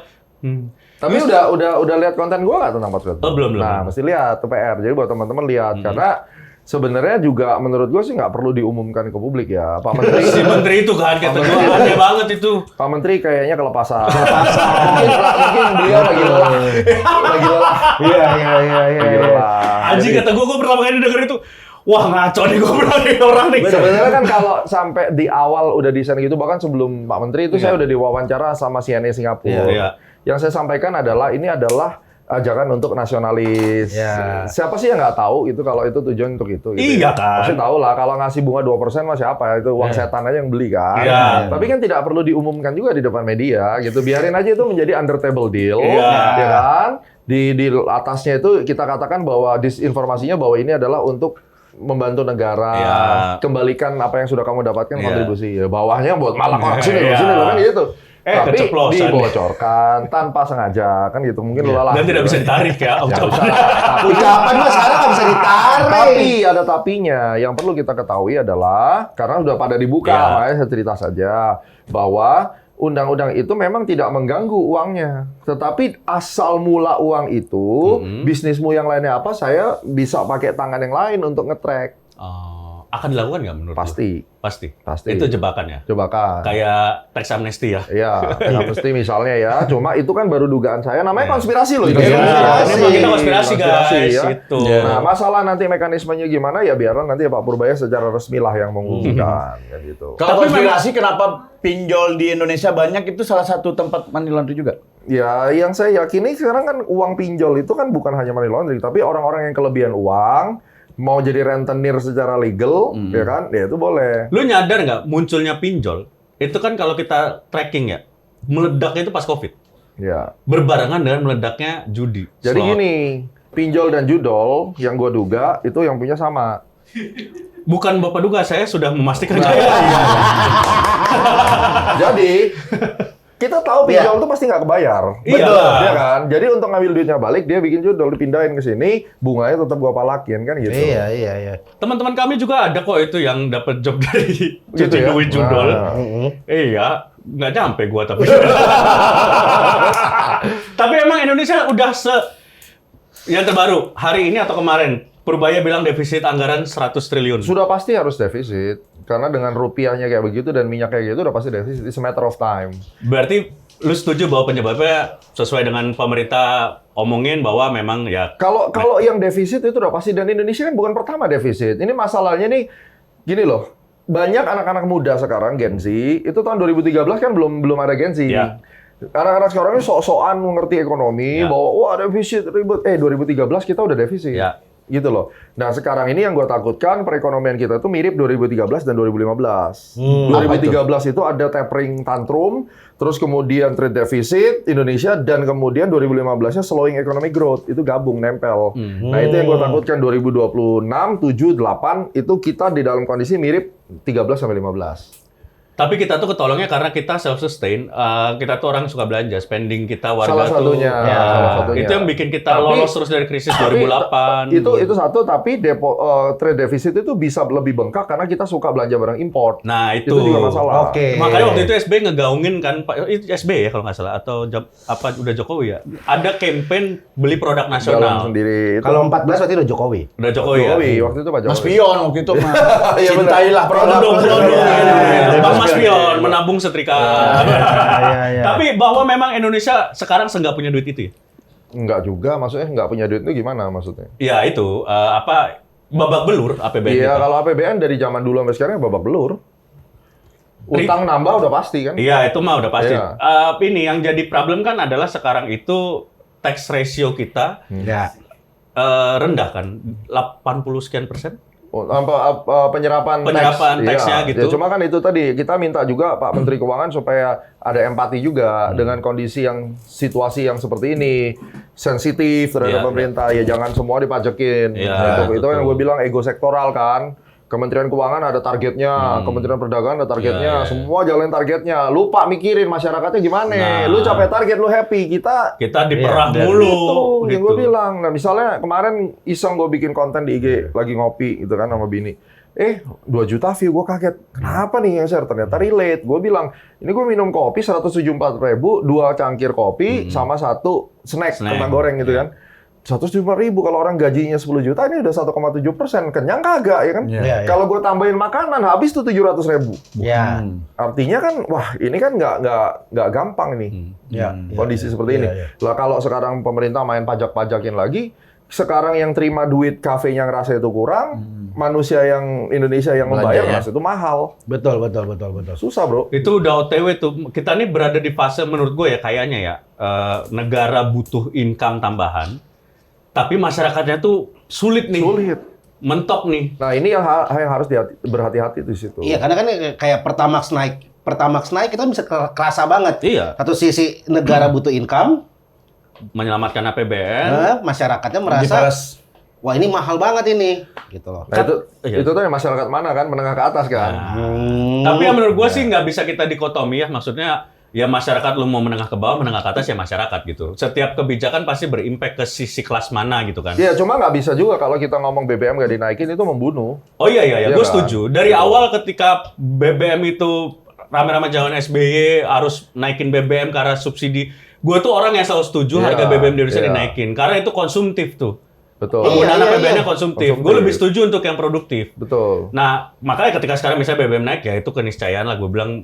Tapi udah lihat konten gua nggak tentang Patriot? Oh, belum. Nah, mesti lihat, itu PR. Jadi buat teman-teman lihat. Karena sebenarnya juga menurut gua sih nggak perlu diumumkan ke publik ya. Pak Menteri, Si menteri itu kan kata gue aneh banget itu. Pak Menteri kayaknya kelepasan. mungkin beliau lagi lelah. Iya. Lagi lelah. Anjing kata gue pertama kali denger itu. Wah ngaco nih gue pernah nih orang nih. Sebenarnya kan kalau sampai di awal udah desain gitu, bahkan sebelum Pak Menteri itu saya udah diwawancara sama CNN Singapura. Iya. Yang saya sampaikan adalah ini adalah ajakan untuk nasionalis. Ya. Siapa sih yang nggak tahu itu kalau itu tujuan untuk itu? Gitu Iya kan. Pasti tahu lah kalau ngasih bunga 2% mah siapa? Itu uang setan aja yang beli kan. Iya. Tapi kan tidak perlu diumumkan juga di depan media gitu. Biarin aja itu menjadi under table deal, Iya. ya kan? Di atasnya itu kita katakan bahwa disinformasinya bahwa ini adalah untuk membantu negara, Iya. kembalikan apa yang sudah kamu dapatkan Iya. kontribusi. Ya, bawahnya buat malah orang sini, Iya. sini loh kan gitu. Tapi keceplosan. dibocorkan tanpa sengaja kan gitu. Mungkin lelah. Dan tidak bisa ditarik ya. Ucapan mah sekarang nggak bisa ditarik. Tapi ada tapinya. Yang perlu kita ketahui adalah karena udah pada dibuka, Ya. makanya saya cerita saja bahwa undang-undang itu memang tidak mengganggu uangnya. Tetapi asal mula uang itu, bisnismu yang lainnya apa, saya bisa pakai tangan yang lain untuk nge-track. Akan dilakukan nggak menurut lu? Pasti. Pasti. Pasti. Itu jebakan ya. Coba kan. Kayak tax amnesty ya. Iya, mesti misalnya ya. Cuma itu kan baru dugaan saya. Namanya konspirasi loh. Itu Iya, konspirasi. ini kita konspirasi, guys. ya. Gitu. Nah, masalah nanti mekanismenya gimana ya biarlah nanti Pak Purbaya secara resmi lah yang mengumumkan. Kayak gitu. Kalau konspirasi kenapa pinjol di Indonesia banyak itu salah satu tempat money laundry juga? Ya, yang saya yakini sekarang kan uang pinjol itu kan bukan hanya money laundering, tapi orang-orang yang kelebihan uang, mau jadi rentenir secara legal, ya kan? Ya itu boleh. Lu nyadar nggak munculnya pinjol? Itu kan kalau kita tracking ya, meledaknya itu pas COVID. Ya. Berbarengan dengan meledaknya judi. Jadi Slot. gini, pinjol dan judol yang gue duga itu yang punya sama. Bukan Bapak duga, saya sudah memastikan. Jadi kita tahu pinjol itu pasti nggak kebayar. Iya. Betul. Ya kan? Jadi untuk ngambil duitnya balik, dia bikin judol, dipindahin ke sini, bunganya tetap gua palakin kan gitu. Iya. Teman-teman kami juga ada kok itu yang dapat job dari Gitu cuci ya? duit judol. Nah. Iya, nggak nyampe gua tapi. Tapi emang Indonesia udah yang terbaru hari ini atau kemarin Purbaya bilang defisit anggaran 100 triliun. Sudah pasti harus defisit. Karena dengan rupiahnya kayak begitu dan minyak kayak gitu udah pasti defisit. It's a matter of time. Berarti lu setuju bahwa penyebabnya sesuai dengan pemerintah omongin bahwa memang ya Kalau yang defisit itu udah pasti, dan Indonesia kan bukan pertama defisit. Ini masalahnya nih gini loh. Banyak anak-anak muda sekarang Gen Z, itu tahun 2013 kan belum ada Gen Z. Ya. Anak-anak sekarang ini sok-sokan mengerti ekonomi, Ya. bahwa wah defisit ribet. 2013 kita udah defisit. Ya. Gitu loh. Nah, sekarang ini yang gue takutkan perekonomian kita itu mirip 2013 dan 2015. 2013 itu ada tapering tantrum, terus kemudian trade deficit Indonesia, dan kemudian 2015-nya slowing economic growth. Itu gabung, nempel. Nah, itu yang gue takutkan 2026, 7, 8, itu kita di dalam kondisi mirip 13 sampai 15. tapi kita tuh ketolongnya karena kita self sustain. Kita tuh orang suka belanja, spending kita warga Salah tuh. satunya, Ya, salah satunya. Itu yang bikin kita Tapi- lolos terus dari krisis 2008. Itu satu, tapi trade deficit itu bisa lebih bengkak karena kita suka belanja barang import. Nah, itu. Itu juga masalah. Oke. Makanya waktu itu SBY ngegaungin kan, itu SBY ya kalau nggak salah, atau udah Jokowi ya. Ada campaign beli produk Dalam nasional. sendiri. Itu Kalau 14 berarti udah Jokowi. Udah Jokowi, Jokowi, ya. waktu itu Pak Jokowi. Mas Pion waktu itu mah. Iya, benar. Cintailah Produk. Bang Mas Pion menabung setrika. iya. Tapi bahwa memang Indonesia sekarang nggak punya duit itu ya? Enggak juga, maksudnya nggak punya duit itu gimana maksudnya? Ya itu, babak belur APBN Iya, kita. kalau APBN dari zaman dulu sampai sekarang ya babak belur. Utang nambah udah pasti kan? Iya, itu mah udah pasti. Iya. Ini yang jadi problem kan adalah sekarang itu tax ratio kita Ya. rendah kan, 80 sekian persen. Oh, penyerapan Penyerapan teks. teksnya Iya. gitu. Ya, cuma kan itu tadi kita minta juga Pak Menteri Keuangan supaya ada empati juga dengan kondisi situasi yang seperti ini, sensitif terhadap Iya, pemerintah. Ya jangan semua dipajekin. Iya, Itu kan yang betul. gue bilang ego sektoral kan. Kementerian Keuangan ada targetnya, Kementerian Perdagangan ada targetnya, Iya, iya. semua jalanin targetnya. Lupa mikirin masyarakatnya gimana. Nah. Lu capai target, lu happy. Kita Kita diperah Iya, mulu. itu yang gue gitu. bilang. Nah, misalnya kemarin iseng gue bikin konten di IG lagi ngopi gitu kan sama bini. 2 juta view, gue kaget. Kenapa nih yang share? Ternyata relate. Gue bilang, ini gue minum kopi 174.000, 2 cangkir kopi sama 1 snack, Snack. kentang goreng gitu kan. 174.000, kalau orang gajinya 10 juta ini udah 1,7%. Kenyang kagak ya kan? Iya. Kalau gue tambahin makanan habis tuh 700.000. Ya. Artinya kan, wah ini kan nggak gampang nih. Ya. Kondisi seperti ini. Iya. Lah kalau sekarang pemerintah main pajak-pajakin lagi, sekarang yang terima duit kafenya ngerasa itu kurang, manusia yang Indonesia yang membayar Belanjanya. mas itu mahal. Betul. Susah bro. Itu udah OTW tuh. Kita nih berada di fase menurut gue ya kayaknya ya negara butuh income tambahan, tapi masyarakatnya tuh sulit nih. Sulit. Mentok nih. Nah ini yang harus berhati-hati di situ. Iya, karena kan kayak Pertamax naik kita bisa kerasa banget. Iya. Satu sisi negara butuh income, Menyelamatkan APBN. masyarakatnya merasa Diperas. wah ini mahal banget ini, gitu loh. Nah Iya. itu tuh yang masyarakat mana kan menengah ke atas kan. Tapi ya menurut gue sih nggak bisa kita dikotomi ya. Maksudnya ya masyarakat lu mau menengah ke bawah, menengah ke atas ya masyarakat gitu. Setiap kebijakan pasti berimpact ke sisi kelas mana gitu kan. Iya cuma nggak bisa juga kalau kita ngomong BBM nggak dinaikin itu membunuh. Oh iya, Iya gue kan? setuju. Dari awal ketika BBM itu rame-rame zaman SBY harus naikin BBM karena subsidi. Gue tuh orang yang selalu setuju Iya, harga BBM di Indonesia iya. dinaikin. Karena itu konsumtif tuh. Betul. Penggunaan Iya, iya, APBN-nya iya. konsumtif. Gue Konsumtif. lebih setuju untuk yang produktif. Betul. Nah, makanya ketika sekarang misalnya BBM naik ya itu keniscayaan lah. Gue bilang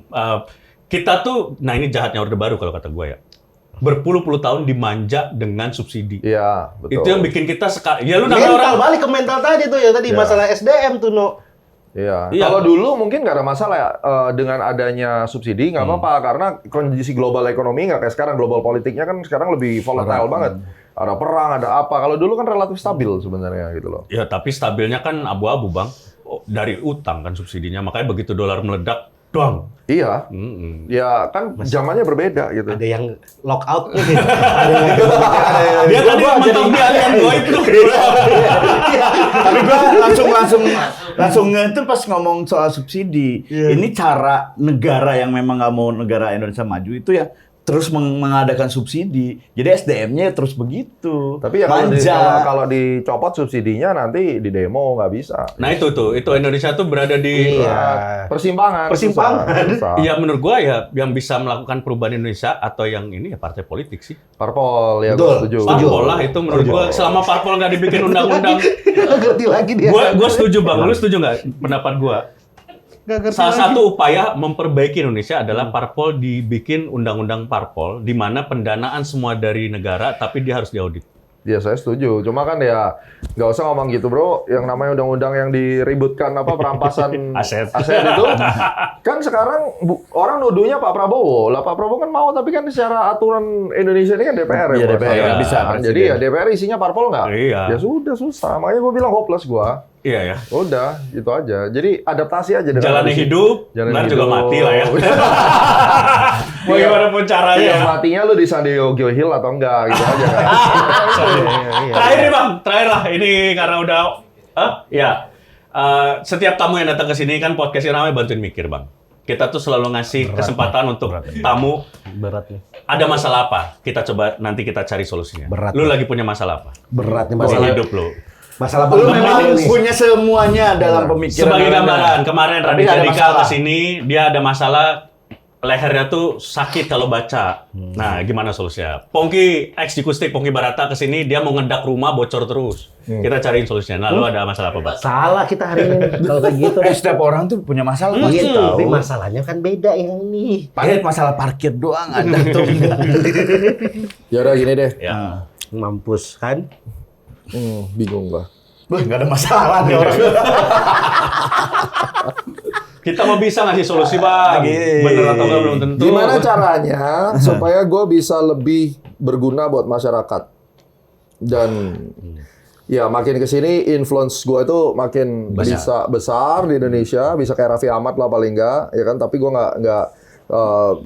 kita tuh, nah ini jahatnya Orde Baru kalau kata gue ya. Berpuluh-puluh tahun dimanja dengan subsidi. Iya betul. Itu yang bikin kita sekarang. Ya lu namanya orang. Mental, balik ke mental tadi tuh ya tadi Iya. masalah SDM tuh no. Iya. Iya. Kalau dulu mungkin nggak ada masalah ya dengan adanya subsidi nggak apa-apa karena kondisi global ekonomi nggak kayak sekarang, global politiknya kan sekarang lebih volatile banget. Ada perang, ada apa. Kalau dulu kan relatif stabil sebenarnya gitu loh. Ya tapi stabilnya kan abu-abu bang. Oh, dari utang kan subsidinya. Makanya begitu dolar meledak, doang. Iya. Mm-mm. Ya kan zamannya berbeda gitu. Ada yang lock out nih. Ada yang Dia tadi mentok di alian goib tuh. Tapi gua langsung itu pas ngomong soal subsidi. Ini cara negara yang memang nggak mau negara Indonesia maju itu ya terus mengadakan subsidi. Jadi SDM-nya terus begitu. Tapi ya kalau dicopot subsidinya nanti di demo nggak bisa. Nah itu Indonesia tuh berada di Iya. Persimpangan. Persimpangan. Susah. ya menurut gua ya yang bisa melakukan perubahan Indonesia atau yang ini ya partai politik sih. Parpol ya Betul. gua setuju. Parpol lah itu menurut gua selama parpol nggak dibikin undang-undang. Nggak ngerti lagi dia. Gua setuju bang. Lu setuju nggak pendapat gua? Nggak ngerti Salah lagi. satu upaya memperbaiki Indonesia adalah parpol dibikin undang-undang parpol di mana pendanaan semua dari negara tapi dia harus diaudit. Ya saya setuju. Cuma kan ya nggak usah ngomong gitu bro. Yang namanya undang-undang yang diributkan perampasan Aset. itu kan sekarang orang nuduhnya Pak Prabowo. Lah Pak Prabowo kan mau tapi kan secara aturan Indonesia ini kan DPR Iya, ya. DPR, Bos. bisa, Kan? Jadi ya DPR isinya parpol nggak? Iya. Ya sudah susah. Makanya gue bilang hopeless gua. Iya ya. Udah itu aja. Jadi adaptasi aja dengan Jalannya kondisi. hidup, Jalan ntar hidup. juga mati lah ya. Mau gimana pun caranya. Iya, matinya lu di San Diego Hill atau enggak gitu aja kan. Terakhir nih bang, terakhir lah. Ini karena udah, ya. Setiap tamu yang datang ke sini kan podcast ini namanya bantuin mikir bang. Kita tuh selalu ngasih kesempatan untuk tamu. Berat nih. Ada masalah apa? Kita coba nanti kita cari solusinya. Berat. Lu lagi punya masalah apa? Berat nih Masalah masalah hidup lu. Masalah Lu bang memang Bang nih. punya semuanya dalam pemikiran. Sebagai Anda. gambaran, kemarin Tapi Raditya ada Dika masalah. kesini, dia ada masalah lehernya tuh sakit kalau baca. Nah, gimana solusinya? Pongki ex Jikustik, Pongki Barata kesini, dia mau ngedak rumah bocor terus. Kita cariin solusinya. Nah, lu ada masalah apa, Bang? Salah kita hari ini kalau kayak gitu. Setiap orang tuh punya masalah pasti Iya, tahu. tapi masalahnya kan beda yang ini. Paling masalah parkir doang ada tuh enggak. Ya udah gini deh. Ya. Mampus kan? Bingung gua. Wah, enggak ada masalah nih orang. Kita mau bisa ngasih solusi, Bang. Gini. Bener atau enggak belum tentu. Gimana caranya supaya gue bisa lebih berguna buat masyarakat? Dan ya makin kesini influence gue itu makin bisa besar di Indonesia, bisa kayak Raffi Ahmad lah paling enggak, ya kan? Tapi gue nggak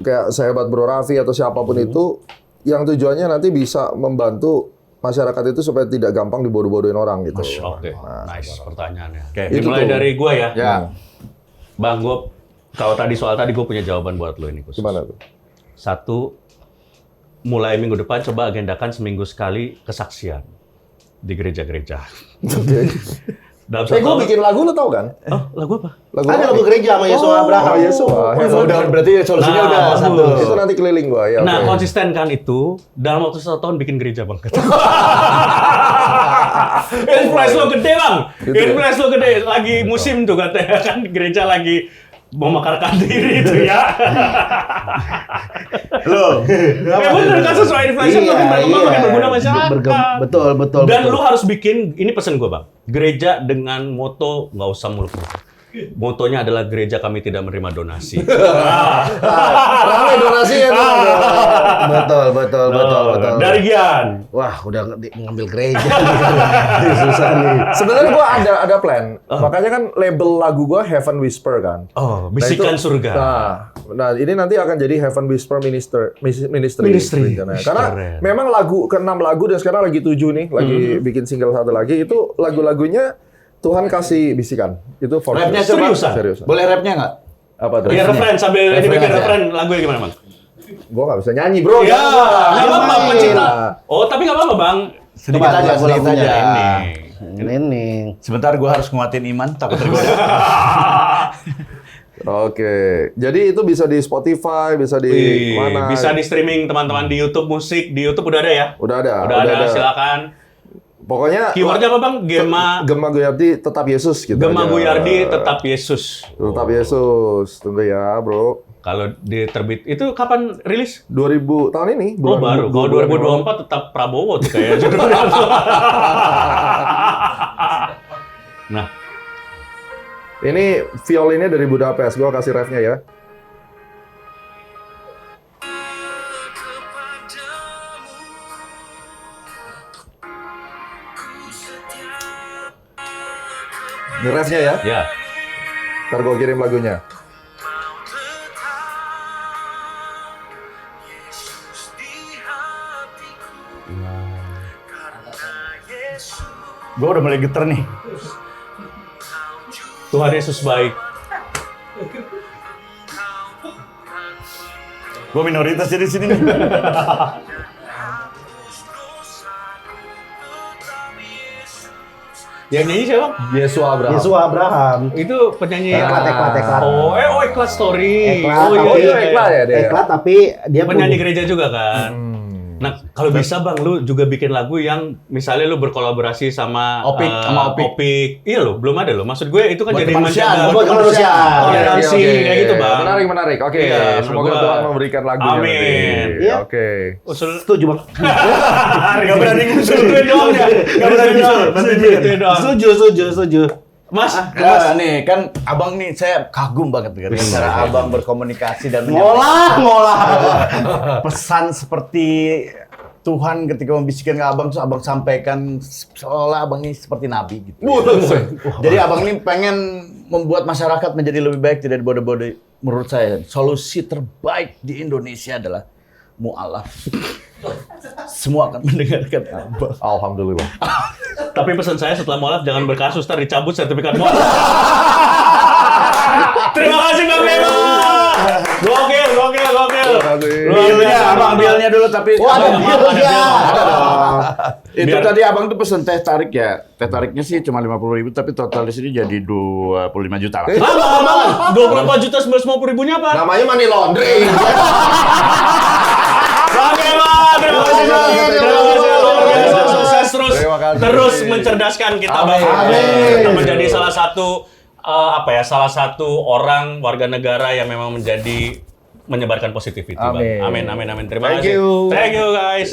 kayak Sehebat Bro Raffi atau siapapun itu, yang tujuannya nanti bisa membantu masyarakat itu supaya tidak gampang dibodoh-bodohin orang gitu. Oke, nice pertanyaannya. Oke, Itu dimulai tuh. dari gue ya. Ya. Bang, kalau tadi soal tadi gue punya jawaban buat lo ini khusus. Gimana tuh? Satu, mulai minggu depan coba agendakan seminggu sekali kesaksian di gereja-gereja. Oke. Dalam Gue bikin lagu lo tau kan? Oh, lagu apa? Lagu Ada apa? lagu gereja sama Yesua Abraham. Oh, Yesua. Udah berarti solusinya Nah, udah bagus. satu. Itu nanti keliling gua ya. Nah, oke. konsisten kan itu dalam waktu 1 tahun bikin gereja, Bang. Influence lo gede, Bang. Gitu ya? Influence lo gede. Lagi musim tuh katanya kan gereja lagi memakarkan diri itu ya. Loh, Ya bener kan sesuai inflation makin berkembang makin berguna masyarakat. Betul. Dan lu harus bikin, ini pesan gue bang, Gereja dengan moto nggak usah muluk-muluk. Motonya adalah gereja kami tidak menerima donasi. Rame donasinya tuh. Betul. Dari Gian. Wah, udah ngambil gereja. Susah nih. Sebenarnya gua ada plan. Makanya kan label lagu gua Heaven Whisper kan. Oh, Nah, bisikan itu- surga. Nah, ini nanti akan jadi Heaven Whisper Ministry. rencananya. Karena Keren. memang ke-6 lagu dan sekarang lagi 7 nih, lagi bikin single satu lagi. Itu lagu-lagunya Tuhan kasih bisikan. Itu for Rapnya sure. coba. Seriusan. Boleh rapnya nggak? Apa tuh? Ya referen sambil ini Referen bikin aja. referen lagunya gimana, Bang? Gua nggak bisa nyanyi, bro. Ya, nggak apa-apa main. pencipta. Oh, tapi nggak apa-apa, Bang. Sedikit Coba, aja, sedikit lagu-lagunya. aja. Ini. Sebentar, gue harus nguatin iman, takut tergoda. Oke. Jadi itu bisa di Spotify, bisa di Wih, mana? bisa di streaming teman-teman di YouTube musik. Di YouTube udah ada ya? Udah ada. Udah ada, silakan. Pokoknya Keywordnya apa, Bang? Gemma Guyardi tetap Yesus gitu. Gemma aja. Guyardi tetap Yesus. Tetap Yesus, tentu ya, bro. Kalau diterbit itu kapan rilis? 2000 tahun ini. Oh, baru. Kalau 2024 tetap Prabowo tuh kayak judulnya. Nah, Ini violinnya dari Budapest. Gua kasih refnya ya. Ini refnya ya. ya. Ntar gua kirim lagunya. Gue udah mulai geter nih. Tuhan Yesus baik. Gue minoritas jadi sini nih. Yang nyanyi siapa? Yesus Abraham. Yesus Abraham. Itu penyanyi. Eklat. Oh, Eklat Story. Eklat. Oh, iya, Oh, itu iya, Eklat ya dia. Eklat tapi dia Penyanyi punya- gereja juga kan. Nah, kalau bisa Bang, lu juga bikin lagu yang misalnya lu berkolaborasi sama Opik, sama Opik. Iya loh, belum ada loh. Maksud gue itu kan Buat jadi kemanusiaan, menjaga buat kemanusiaan. toleransi kayak gitu, Bang. Menarik. Oke, Iya, semoga menurut gua. Tuhan memberikan lagunya. Amin. nanti. Iya. Oke. Usul Setuju, Bang. Gak berani ngusul gue doang ya. Gak berani ngusul. Itu doang. Setuju. Mas, Nah, nih kan abang nih saya kagum banget dengan cara abang berkomunikasi dan Ngolah. pesan seperti Tuhan ketika membisikkan ke abang, terus abang sampaikan seolah abang ini seperti nabi gitu. Jadi abang ini pengen membuat masyarakat menjadi lebih baik, tidak dibodoh-bodoh. Menurut saya solusi terbaik di Indonesia adalah mu'alaf. Semua akan mendengarkan abang. Alhamdulillah. tapi pesan saya setelah mualaf jangan berkasus, ntar dicabut sertifikat mualaf. Terima kasih Bang Bema. Gokil. Bilnya, abang bilnya dulu tapi Oh, ada abang- bilnya. Itu tadi abang tuh pesen teh tarik ya. Teh tariknya sih cuma 50.000 tapi total di sini jadi 25 juta lah. Bang, 24 juta 950.000-nya apa? Namanya money laundering. Bang Bema, terima kasih Bang. Terima kasih luar biasa. Sukses Terima kasih. terus mencerdaskan kita Bang. Amin. Kita menjadi salah satu orang warga negara yang memang menyebarkan positivity Bang. Amin. Amin. Terima Thank kasih. you. Thank you guys.